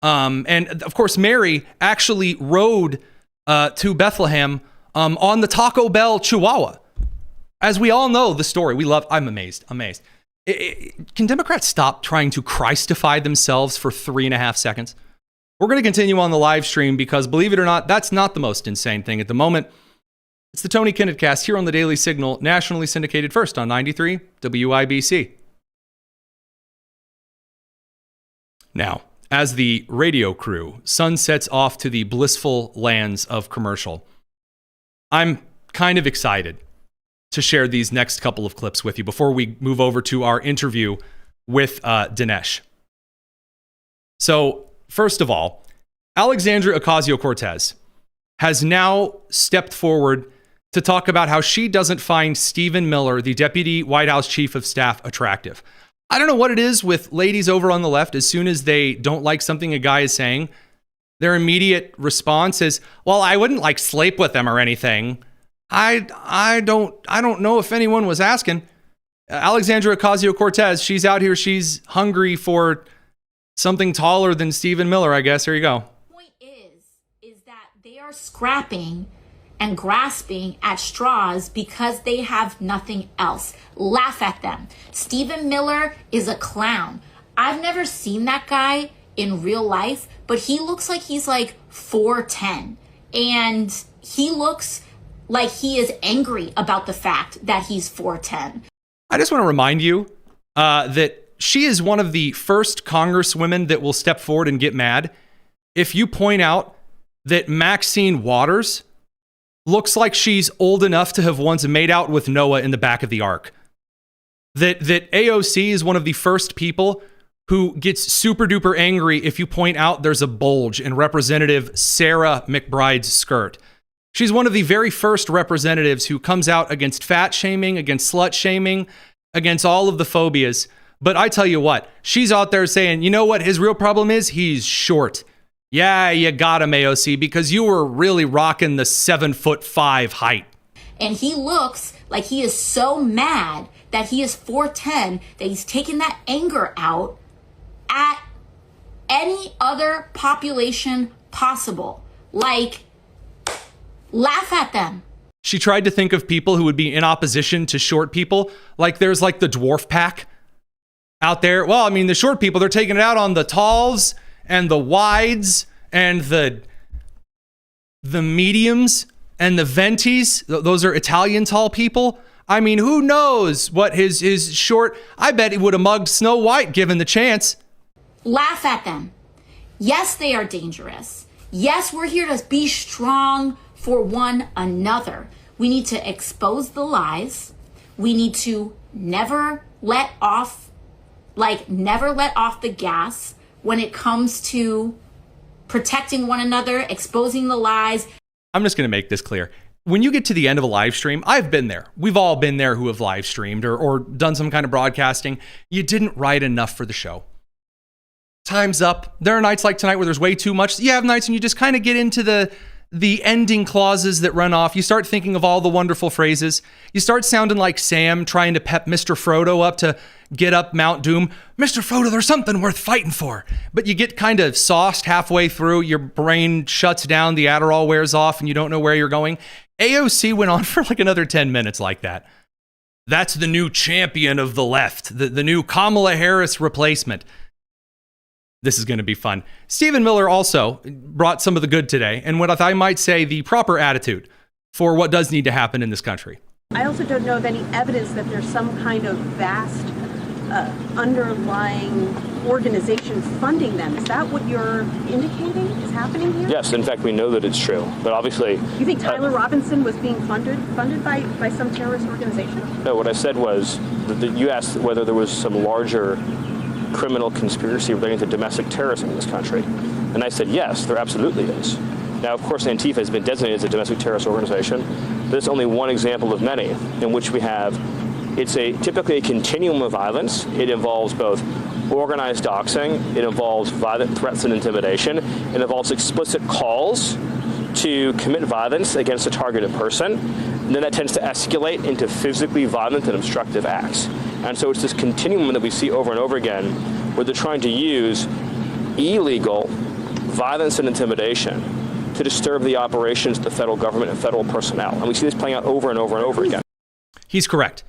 And of course, Mary actually rode to Bethlehem on the Taco Bell Chihuahua. As we all know the story, I'm amazed. Can Democrats stop trying to Christify themselves for 3.5 seconds? We're going to continue on the live stream because, believe it or not, that's not the most insane thing at the moment. It's the Tony Kinnett Cast here on the Daily Signal, nationally syndicated first on 93 WIBC. Now, as the radio crew sunsets off to the blissful lands of commercial, I'm kind of excited to share these next couple of clips with you before we move over to our interview with Dinesh. So, first of all, Alexandria Ocasio-Cortez has now stepped forward to talk about how she doesn't find Stephen Miller, the Deputy White House Chief of Staff, attractive. I don't know what it is with ladies over on the left. As soon as they don't like something a guy is saying, their immediate response is, well, I wouldn't sleep with them or anything. I don't know if anyone was asking. Alexandria Ocasio-Cortez, she's out here. She's hungry for something taller than Stephen Miller, I guess. Here you go. Point is that they are scrapping and grasping at straws because they have nothing else. Laugh at them. Stephen Miller is a clown. I've never seen that guy in real life, but he looks like he's 4'10", and he looks like he is angry about the fact that he's 4'10". I just want to remind you that she is one of the first congresswomen that will step forward and get mad if you point out that Maxine Waters looks like she's old enough to have once made out with Noah in the back of the ark. That AOC is one of the first people who gets super duper angry if you point out there's a bulge in Representative Sarah McBride's skirt. She's one of the very first representatives who comes out against fat shaming, against slut shaming, against all of the phobias. But I tell you what, she's out there saying, you know what his real problem is? He's short. Yeah, you got him, AOC, because you were really rocking the 7'5" height. And he looks like he is so mad that he is 4'10", that he's taking that anger out at any other population possible. Laugh at them. She tried to think of people who would be in opposition to short people. There's the dwarf pack out there. Well, I mean, the short people, they're taking it out on the talls and the wides and the mediums and the ventis. Those are Italian tall people. I mean, who knows what his short... I bet he would have mugged Snow White given the chance. Laugh at them. Yes, they are dangerous. Yes, we're here to be strong for one another. We need to expose the lies. We need to never let off the gas when it comes to protecting one another, exposing the lies. I'm just going to make this clear. When you get to the end of a live stream, I've been there. We've all been there who have live streamed or done some kind of broadcasting. You didn't write enough for the show. Time's up. There are nights like tonight where there's way too much. You have nights and you just kind of get into the ending clauses that run off. You start thinking of all the wonderful phrases. You start sounding like Sam trying to pep Mr. Frodo up to get up Mount Doom. Mr. Frodo, there's something worth fighting for. But you get kind of sauced halfway through. Your brain shuts down. The Adderall wears off and you don't know where you're going. AOC went on for another 10 minutes like that. That's the new champion of the left. The new Kamala Harris replacement. This is going to be fun. Stephen Miller also brought some of the good today, and what I might say the proper attitude for what does need to happen in this country. I also don't know of any evidence that there's some kind of vast underlying organization funding them. Is that what you're indicating is happening here? Yes, in fact, we know that it's true. But obviously... You think Tyler Robinson was being funded by some terrorist organization? No, what I said was, that you asked whether there was some larger criminal conspiracy relating to domestic terrorism in this country. And I said, yes, there absolutely is. Now, of course, Antifa has been designated as a domestic terrorist organization, but it's only one example of many in which we have, it's typically a continuum of violence. It involves both organized doxing, it involves violent threats and intimidation, it involves explicit calls to commit violence against a targeted person, and then that tends to escalate into physically violent and obstructive acts. And so it's this continuum that we see over and over again where they're trying to use illegal violence and intimidation to disturb the operations of the federal government and federal personnel. And we see this playing out over and over and over again. He's correct.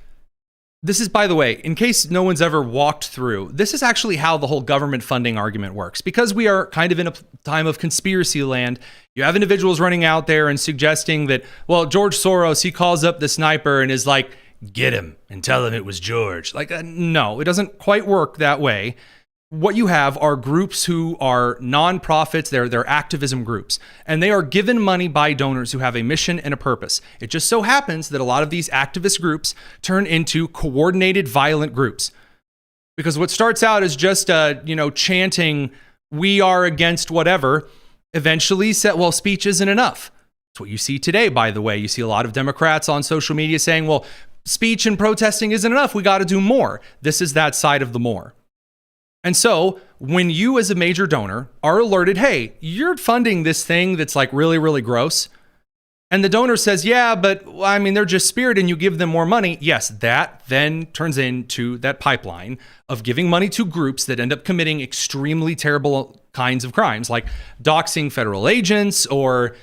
This is, by the way, in case no one's ever walked through, this is actually how the whole government funding argument works. Because we are kind of in a time of conspiracy land, you have individuals running out there and suggesting that, well, George Soros, he calls up the sniper and is like, get him and tell him it was George. Like, no, it doesn't quite work that way. What you have are groups who are nonprofits, they're activism groups, and they are given money by donors who have a mission and a purpose. It just so happens that a lot of these activist groups turn into coordinated violent groups. Because what starts out as just, chanting, we are against whatever, eventually said, well, speech isn't enough. That's what you see today, by the way. You see a lot of Democrats on social media saying, well, speech and protesting isn't enough. We got to do more. This is that side of the more. And so when you as a major donor are alerted, hey, you're funding this thing that's like really, really gross. And the donor says, yeah, but I mean, they're just spirit and you give them more money. Yes, that then turns into that pipeline of giving money to groups that end up committing extremely terrible kinds of crimes, like doxing federal agents or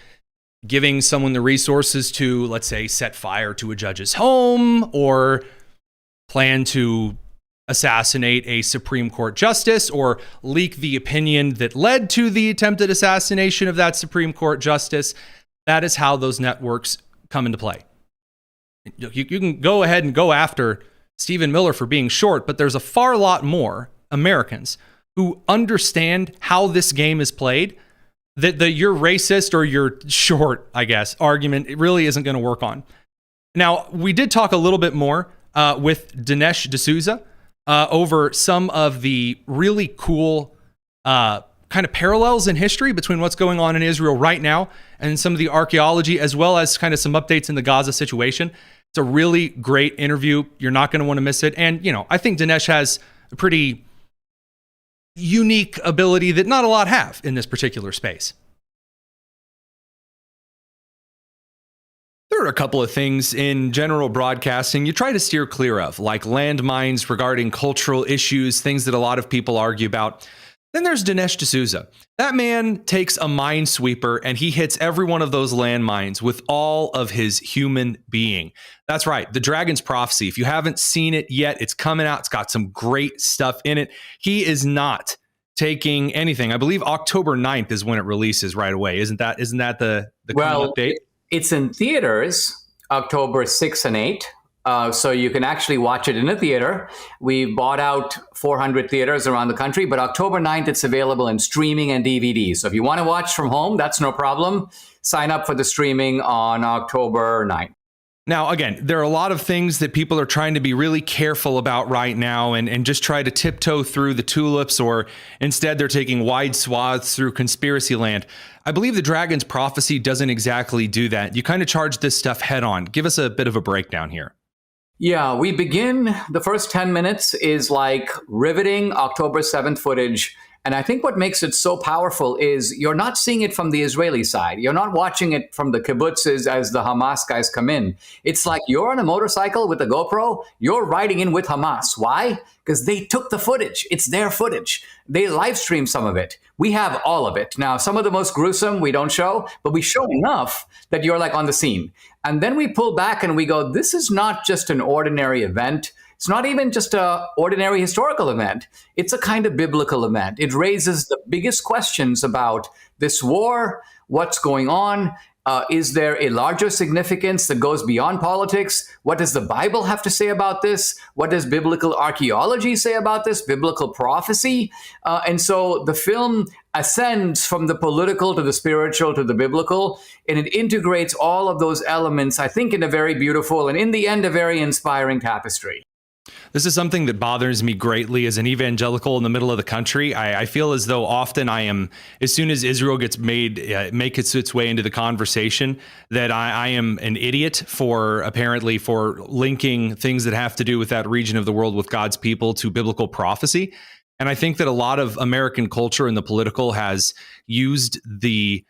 giving someone the resources to, let's say, set fire to a judge's home or plan to assassinate a Supreme Court justice or leak the opinion that led to the attempted assassination of that Supreme Court justice. That is how those networks come into play. You can go ahead and go after Stephen Miller for being short, but there's a far lot more Americans who understand how this game is played that you're racist or you're short, I guess, argument it really isn't going to work on. Now, we did talk a little bit more with Dinesh D'Souza over some of the really cool kind of parallels in history between what's going on in Israel right now and some of the archaeology, as well as kind of some updates in the Gaza situation. It's a really great interview. You're not going to want to miss it. And, I think Dinesh has a pretty unique ability that not a lot have in this particular space. There are a couple of things in general broadcasting you try to steer clear of, like landmines regarding cultural issues, things that a lot of people argue about. Then there's Dinesh D'Souza. That man takes a minesweeper and he hits every one of those landmines with all of his human being. That's right, The Dragon's Prophecy. If you haven't seen it yet, it's coming out. It's got some great stuff in it. He is not taking anything. I believe October 9th is when it releases right away. Isn't that the update? It's in theaters October 6 and 8. So you can actually watch it in a theater. We bought out 400 theaters around the country, but October 9th, it's available in streaming and DVD. So if you want to watch from home, that's no problem. Sign up for the streaming on October 9th. Now, again, there are a lot of things that people are trying to be really careful about right now and just try to tiptoe through the tulips, or instead they're taking wide swaths through conspiracy land. I believe The Dragon's Prophecy doesn't exactly do that. You kind of charge this stuff head on. Give us a bit of a breakdown here. Yeah, we begin, the first 10 minutes is like riveting October 7th footage. And I think what makes it so powerful is you're not seeing it from the Israeli side. You're not watching it from the kibbutzes as the Hamas guys come in. It's like you're on a motorcycle with a GoPro. You're riding in with Hamas. Why? Because they took the footage. It's their footage. They live stream some of it. We have all of it. Now, some of the most gruesome we don't show, but we show enough that you're like on the scene. And then we pull back and we go, this is not just an ordinary event. It's not even just an ordinary historical event. It's a kind of biblical event. It raises the biggest questions about this war, what's going on, Is there a larger significance that goes beyond politics? What does the Bible have to say about this? What does biblical archaeology say about this? Biblical prophecy? And so the film ascends from the political to the spiritual to the biblical, and it integrates all of those elements, I think, in a very beautiful and, in the end, a very inspiring tapestry. This is something that bothers me greatly as an evangelical in the middle of the country. I feel as though often I am, as soon as Israel gets makes its way into the conversation, that I am an idiot for linking things that have to do with that region of the world with God's people to biblical prophecy. And I think that a lot of American culture and the political has used the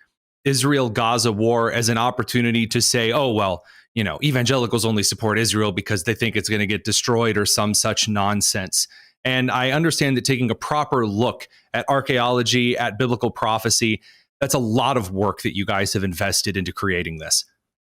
Israel-Gaza war as an opportunity to say, oh, well, you know, evangelicals only support Israel because they think it's going to get destroyed or some such nonsense. And I understand that taking a proper look at archaeology, at biblical prophecy, that's a lot of work that you guys have invested into creating this.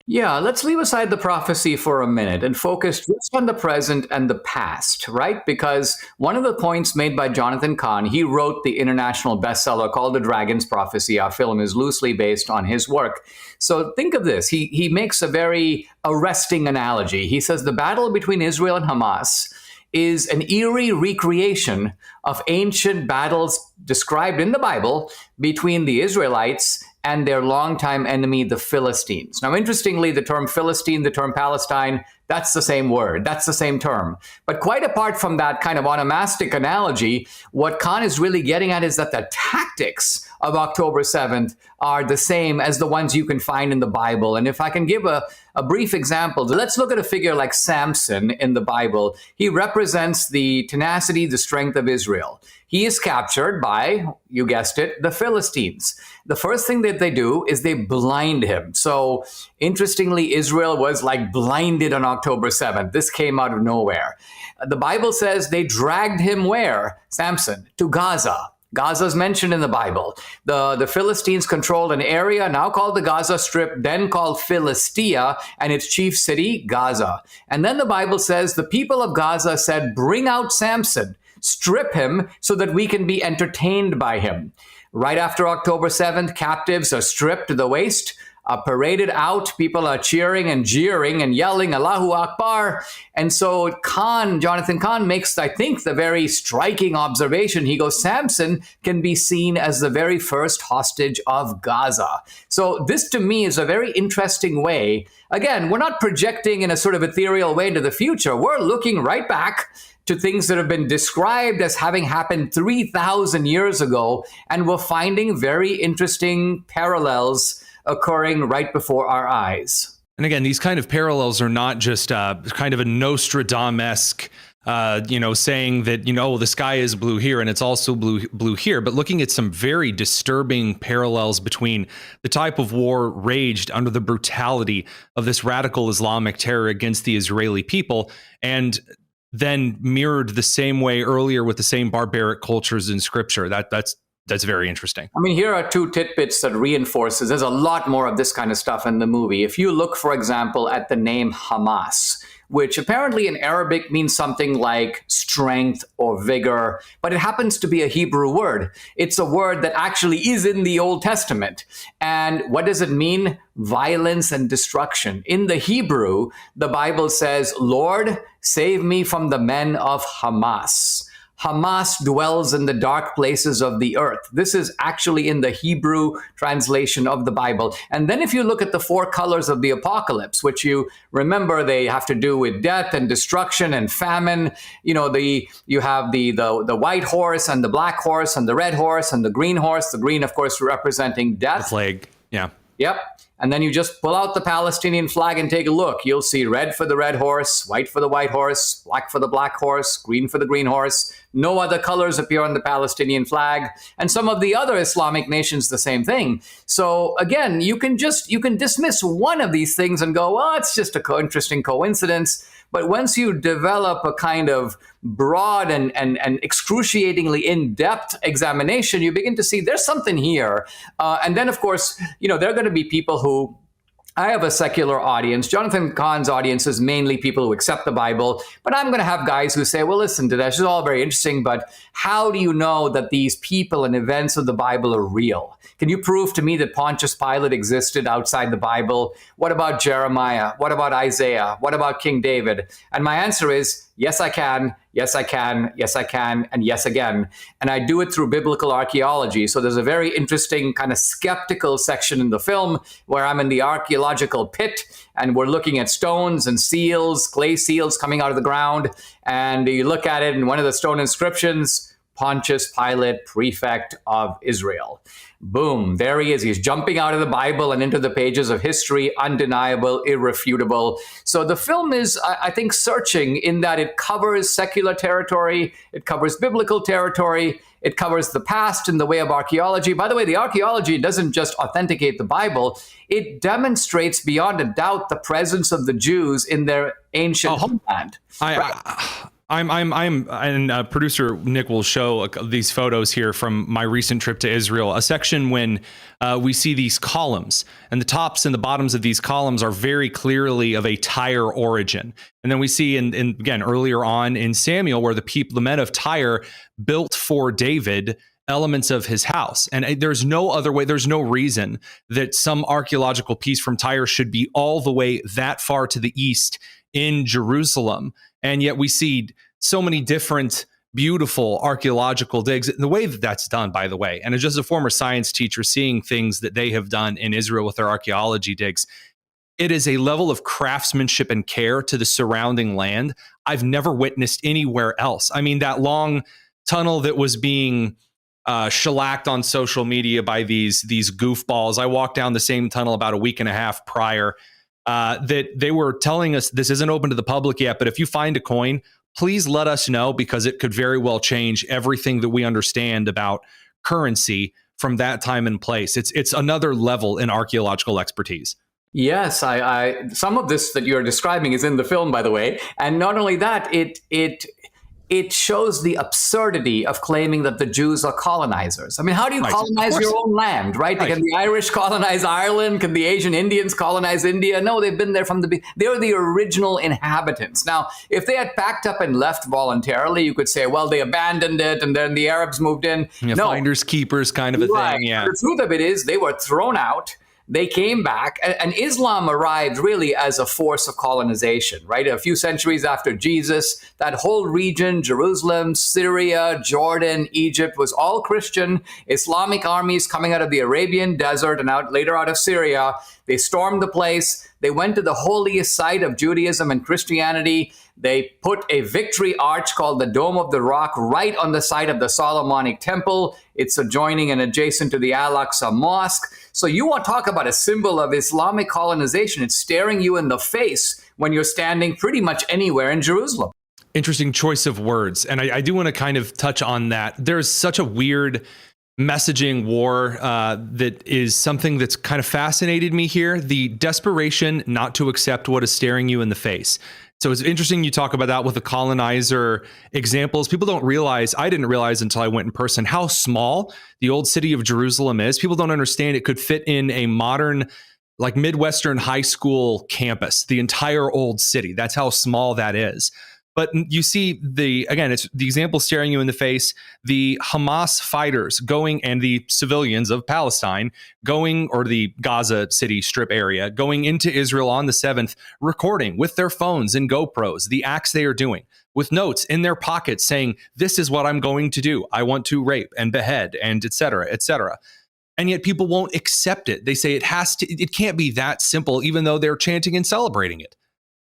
Yeah, let's leave aside the prophecy for a minute and focus just on the present and the past, right? Because one of the points made by Jonathan Cahn, he wrote the international bestseller called The Dragon's Prophecy. Our film is loosely based on his work. So think of this. He makes a very arresting analogy. He says the battle between Israel and Hamas is an eerie recreation of ancient battles described in the Bible between the Israelites and their longtime enemy, the Philistines. Now, interestingly, the term Philistine, the term Palestine, that's the same word, that's the same term. But quite apart from that kind of onomastic analogy, what Khan is really getting at is that the tactics of October 7th are the same as the ones you can find in the Bible. And if I can give a brief example, let's look at a figure like Samson in the Bible. He represents the tenacity, the strength of Israel. He is captured by, you guessed it, the Philistines. The first thing that they do is they blind him. So interestingly, Israel was like blinded on October 7th. This came out of nowhere. The Bible says they dragged him where? Samson, to Gaza. Gaza is mentioned in the Bible. The Philistines controlled an area now called the Gaza Strip, then called Philistia, and its chief city, Gaza. And then the Bible says the people of Gaza said, bring out Samson, strip him so that we can be entertained by him. Right after October 7th, captives are stripped to the waist, paraded out. People are cheering and jeering and yelling, Allahu Akbar. And so Jonathan Cahn makes, I think, the very striking observation. He goes, Samson can be seen as the very first hostage of Gaza. So this to me is a very interesting way. Again, we're not projecting in a sort of ethereal way into the future. We're looking right back to things that have been described as having happened 3,000 years ago, and we're finding very interesting parallels occurring right before our eyes. And again, these kind of parallels are not just kind of a Nostradamus-esque, saying that, the sky is blue here and it's also blue here, but looking at some very disturbing parallels between the type of war raged under the brutality of this radical Islamic terror against the Israeli people, and then mirrored the same way earlier with the same barbaric cultures in scripture. That's very interesting. I mean, here are two tidbits that reinforces. There's a lot more of this kind of stuff in the movie. If you look, for example, at the name Hamas, which apparently in Arabic means something like strength or vigor, but it happens to be a Hebrew word. It's a word that actually is in the Old Testament. And what does it mean? Violence and destruction. In the Hebrew, the Bible says, Lord, save me from the men of Hamas. Hamas dwells in the dark places of the earth. This is actually in the Hebrew translation of the Bible. And then if you look at the four colors of the apocalypse, which you remember they have to do with death and destruction and famine, you have the white horse and the black horse and the red horse and the green horse, the green, of course, representing death. The plague, yeah. Yep. And then you just pull out the Palestinian flag and take a look. You'll see red for the red horse, white for the white horse, black for the black horse, green for the green horse. No other colors appear on the Palestinian flag. And some of the other Islamic nations, the same thing. So again, you can dismiss one of these things and go, well, it's just an interesting coincidence. But once you develop a kind of broad and excruciatingly in-depth examination, you begin to see there's something here. And then, of course, there are going to be people who I have a secular audience. Jonathan Cahn's audience is mainly people who accept the Bible. But I'm going to have guys who say, well, listen to this is all very interesting, but how do you know that these people and events of the Bible are real? Can you prove to me that Pontius Pilate existed outside the Bible? What about Jeremiah? What about Isaiah? What about King David? And my answer is, yes, I can. Yes, I can. Yes, I can. And yes, again. And I do it through biblical archaeology. So there's a very interesting kind of skeptical section in the film where I'm in the archaeological pit and we're looking at stones and seals, clay seals coming out of the ground. And you look at it and one of the stone inscriptions, Pontius Pilate, prefect of Israel. Boom, there he is. He's jumping out of the Bible and into the pages of history, undeniable, irrefutable. So the film is, I think, searching in that it covers secular territory, it covers biblical territory, it covers the past in the way of archaeology. By the way, the archaeology doesn't just authenticate the Bible, it demonstrates beyond a doubt the presence of the Jews in their ancient homeland. And producer Nick will show these photos here from my recent trip to Israel, a section when we see these columns, and the tops and the bottoms of these columns are very clearly of a Tyre origin. And then we see again earlier on in Samuel where the men of Tyre built for David elements of his house. And there's no other way, there's no reason that some archaeological piece from Tyre should be all the way that far to the east in Jerusalem. And yet we see so many different beautiful archaeological digs. The way that that's done, by the way, and as just a former science teacher, seeing things that they have done in Israel with their archaeology digs, it is a level of craftsmanship and care to the surrounding land I've never witnessed anywhere else. I mean, that long tunnel that was being shellacked on social media by these goofballs. I walked down the same tunnel about a week and a half prior. That they were telling us this isn't open to the public yet, but if you find a coin, please let us know because it could very well change everything that we understand about currency from that time and place. It's another level in archaeological expertise. Yes, I some of this that you're describing is in the film, by the way. And not only that, it shows the absurdity of claiming that the Jews are colonizers. I mean, how do you colonize your own land, right? Can the Irish colonize Ireland? Can the Asian Indians colonize India? No, they've been there from the beginning. They're the original inhabitants. Now, if they had packed up and left voluntarily, you could say, well, they abandoned it and then the Arabs moved in. Yeah, no. Finders, keepers kind of a thing, yeah. The truth of it is they were thrown out. They came back, and Islam arrived really as a force of colonization, right? A few centuries after Jesus, that whole region, Jerusalem, Syria, Jordan, Egypt, was all Christian. Islamic armies coming out of the Arabian desert and later out of Syria. They stormed the place. They went to the holiest site of Judaism and Christianity. They put a victory arch called the Dome of the Rock right on the site of the Solomonic Temple. It's adjoining and adjacent to the Al-Aqsa Mosque. So you want to talk about a symbol of Islamic colonization. It's staring you in the face when you're standing pretty much anywhere in Jerusalem. Interesting choice of words. And I do want to kind of touch on that. There's such a weird messaging war that is something that's kind of fascinated me here. The desperation not to accept what is staring you in the face. So it's interesting you talk about that with the colonizer examples. People don't realize, I didn't realize until I went in person, how small the old city of Jerusalem is. People don't understand it could fit in a modern, like Midwestern high school campus, the entire old city. That's how small that is. But you see it's the example staring you in the face, the Hamas fighters going and the civilians of Palestine going, or the Gaza city strip area, going into Israel on the 7th, recording with their phones and GoPros, the acts they are doing with notes in their pockets saying, this is what I'm going to do. I want to rape and behead and et cetera, et cetera. And yet people won't accept it. They say it can't be that simple, even though they're chanting and celebrating it.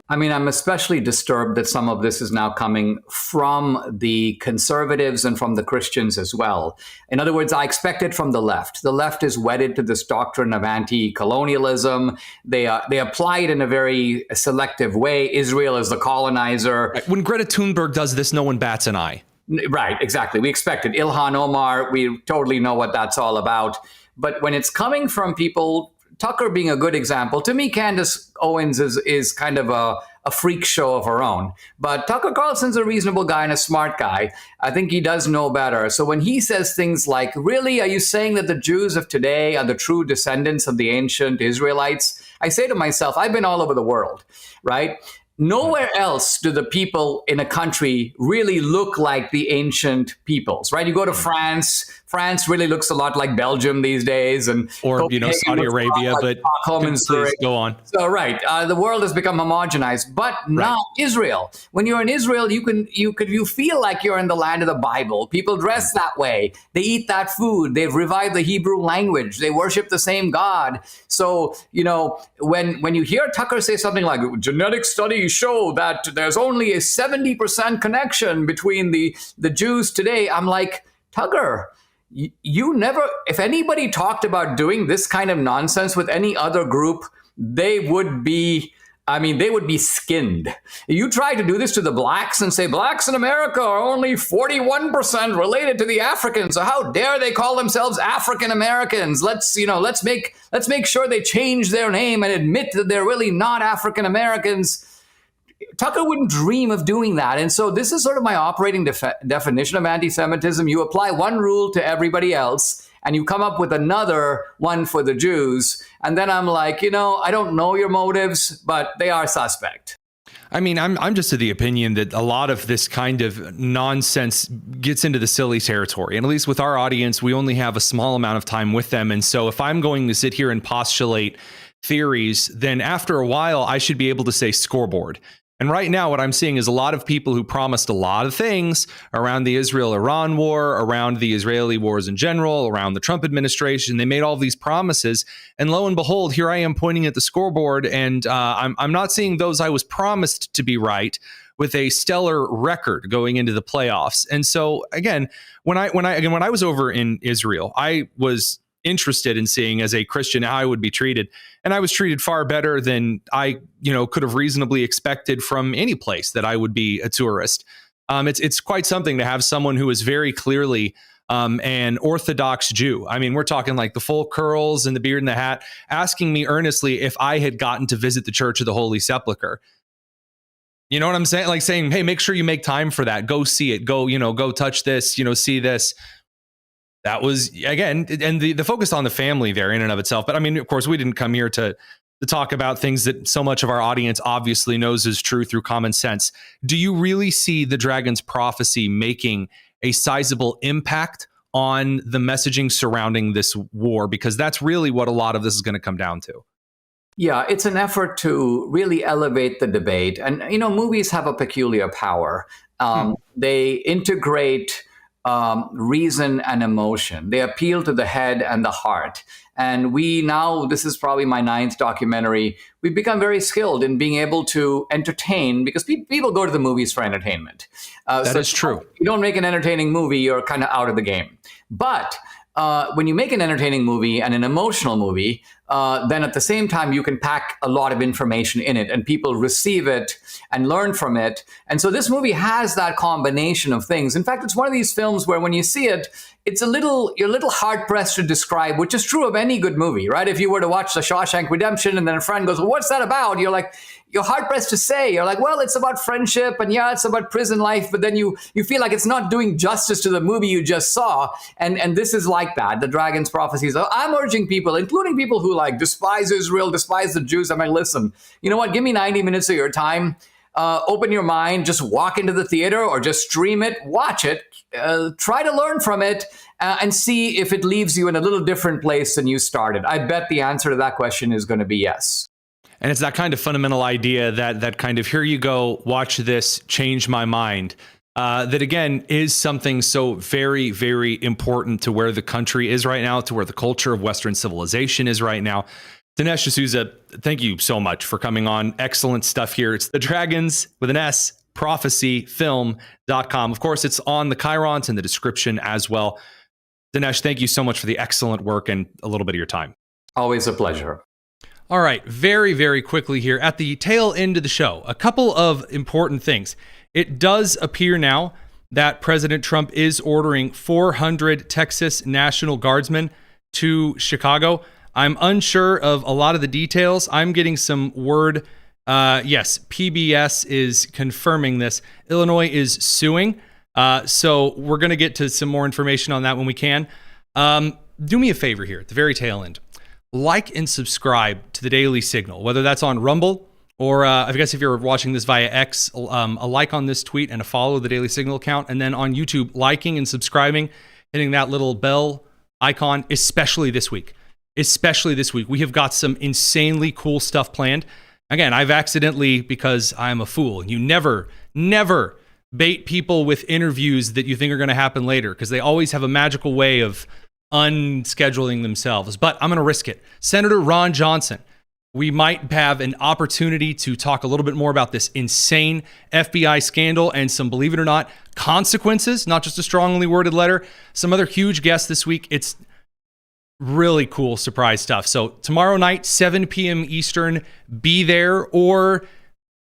I mean, I'm especially disturbed that some of this is now coming from the conservatives and from the Christians as well. In other words, I expect it from the left. The left is wedded to this doctrine of anti-colonialism. They apply it in a very selective way. Israel is the colonizer. When Greta Thunberg does this, no one bats an eye. Right, exactly. We expect it. Ilhan Omar, we totally know what that's all about. But when it's coming from people, Tucker being a good example, to me, Candace Owens is kind of a freak show of her own. But Tucker Carlson's a reasonable guy and a smart guy. I think he does know better. So when he says things like, really, are you saying that the Jews of today are the true descendants of the ancient Israelites? I say to myself, I've been all over the world, right? Nowhere else do the people in a country really look like the ancient peoples, right? You go to France. France really looks a lot like Belgium these days, and or Saudi Arabia, but please go on. So right, the world has become homogenized, but not Israel. When you're in Israel, you feel like you're in the land of the Bible. People dress that way. They eat that food. They've revived the Hebrew language. They worship the same God. So when you hear Tucker say something like genetic studies show that there's only a 70% connection between the Jews today, I'm like, Tucker, you never, if anybody talked about doing this kind of nonsense with any other group, they would be skinned. You try to do this to the blacks and say blacks in America are only 41% related to the Africans. So how dare they call themselves African Americans? Let's make sure they change their name and admit that they're really not African Americans. Tucker wouldn't dream of doing that. And so this is sort of my operating definition of anti-Semitism. You apply one rule to everybody else, and you come up with another one for the Jews. And then I'm like, I don't know your motives, but they are suspect. I mean, I'm just of the opinion that a lot of this kind of nonsense gets into the silly territory. And at least with our audience, we only have a small amount of time with them. And so if I'm going to sit here and postulate theories, then after a while, I should be able to say scoreboard. And right now, what I'm seeing is a lot of people who promised a lot of things around the Israel-Iran war, around the Israeli wars in general, around the Trump administration. They made all these promises. And lo and behold, here I am pointing at the scoreboard, and I'm not seeing those I was promised to be right, with a stellar record going into the playoffs. And so, again, when I was over in Israel, I was interested in seeing as a Christian how I would be treated. And I was treated far better than I, could have reasonably expected from any place that I would be a tourist. It's quite something to have someone who is very clearly an Orthodox Jew. I mean, we're talking like the full curls and the beard and the hat, asking me earnestly if I had gotten to visit the Church of the Holy Sepulchre. You know what I'm saying? Like saying, hey, make sure you make time for that. Go see it. Go touch this, see this. That was, again, and the focus on the family there in and of itself. But I mean, of course, we didn't come here to talk about things that so much of our audience obviously knows is true through common sense. Do you really see the dragon's prophecy making a sizable impact on the messaging surrounding this war? Because that's really what a lot of this is going to come down to. Yeah, it's an effort to really elevate the debate. And, movies have a peculiar power. They integrate reason and emotion. They appeal to the head and the heart. And this is probably my 9th documentary, we've become very skilled in being able to entertain, because people go to the movies for entertainment. That is true. If you don't make an entertaining movie, you're kind of out of the game. But when you make an entertaining movie and an emotional movie, then at the same time, you can pack a lot of information in it and people receive it and learn from it. And so this movie has that combination of things. In fact, it's one of these films where when you see it, you're a little hard pressed to describe, which is true of any good movie, right? If you were to watch The Shawshank Redemption and then a friend goes, well, what's that about? You're hard pressed to say. You're like, well, it's about friendship and yeah, it's about prison life. But then you feel like it's not doing justice to the movie you just saw. And this is like that. The Dragon's Prophecies. I'm urging people, including people who despise Israel, despise the Jews. I mean, listen, you know what? Give me 90 minutes of your time. Open your mind, just walk into the theater or just stream it, watch it, try to learn from it and see if it leaves you in a little different place than you started. I bet the answer to that question is going to be yes. And it's that kind of fundamental idea that kind of, here you go, watch this, change my mind. That, again, is something so very, very important to where the country is right now, to where the culture of Western civilization is right now. Dinesh D'Souza, thank you so much for coming on. Excellent stuff here. It's the Dragons with an S, prophecyfilm.com. Of course, it's on the Chirons in the description as well. Dinesh, thank you so much for the excellent work and a little bit of your time. Always a pleasure. All right, very, very quickly here at the tail end of the show, a couple of important things. It does appear now that President Trump is ordering 400 Texas National Guardsmen to Chicago. I'm unsure of a lot of the details. I'm getting some word. Yes, PBS is confirming this. Illinois is suing. So we're going to get to some more information on that when we can. Do me a favor here at the very tail end. like and subscribe to the Daily Signal, whether that's on Rumble or I guess if you're watching this via X, a like on this tweet and a follow the Daily Signal account. And then on YouTube, liking and subscribing, hitting that little bell icon, especially this week. Especially this week. We have got some insanely cool stuff planned. Again, I've accidentally, because I'm a fool, and you never bait people with interviews that you think are going to happen later, because they always have a magical way of unscheduling themselves. But I'm going to risk it. Senator Ron Johnson, we might have an opportunity to talk a little bit more about this insane FBI scandal and some, believe it or not, consequences, not just a strongly worded letter. Some other huge guests this week. It's really cool surprise stuff. So tomorrow night, 7 p.m. Eastern, be there, or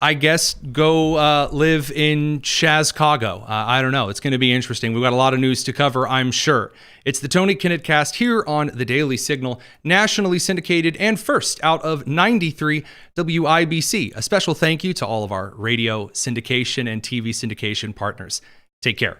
I guess go live in Chicago. I don't know. It's going to be interesting. We've got a lot of news to cover, I'm sure. It's the Tony Kinnett Cast here on the Daily Signal, nationally syndicated and first out of 93 WIBC. A special thank you to all of our radio syndication and TV syndication partners. Take care.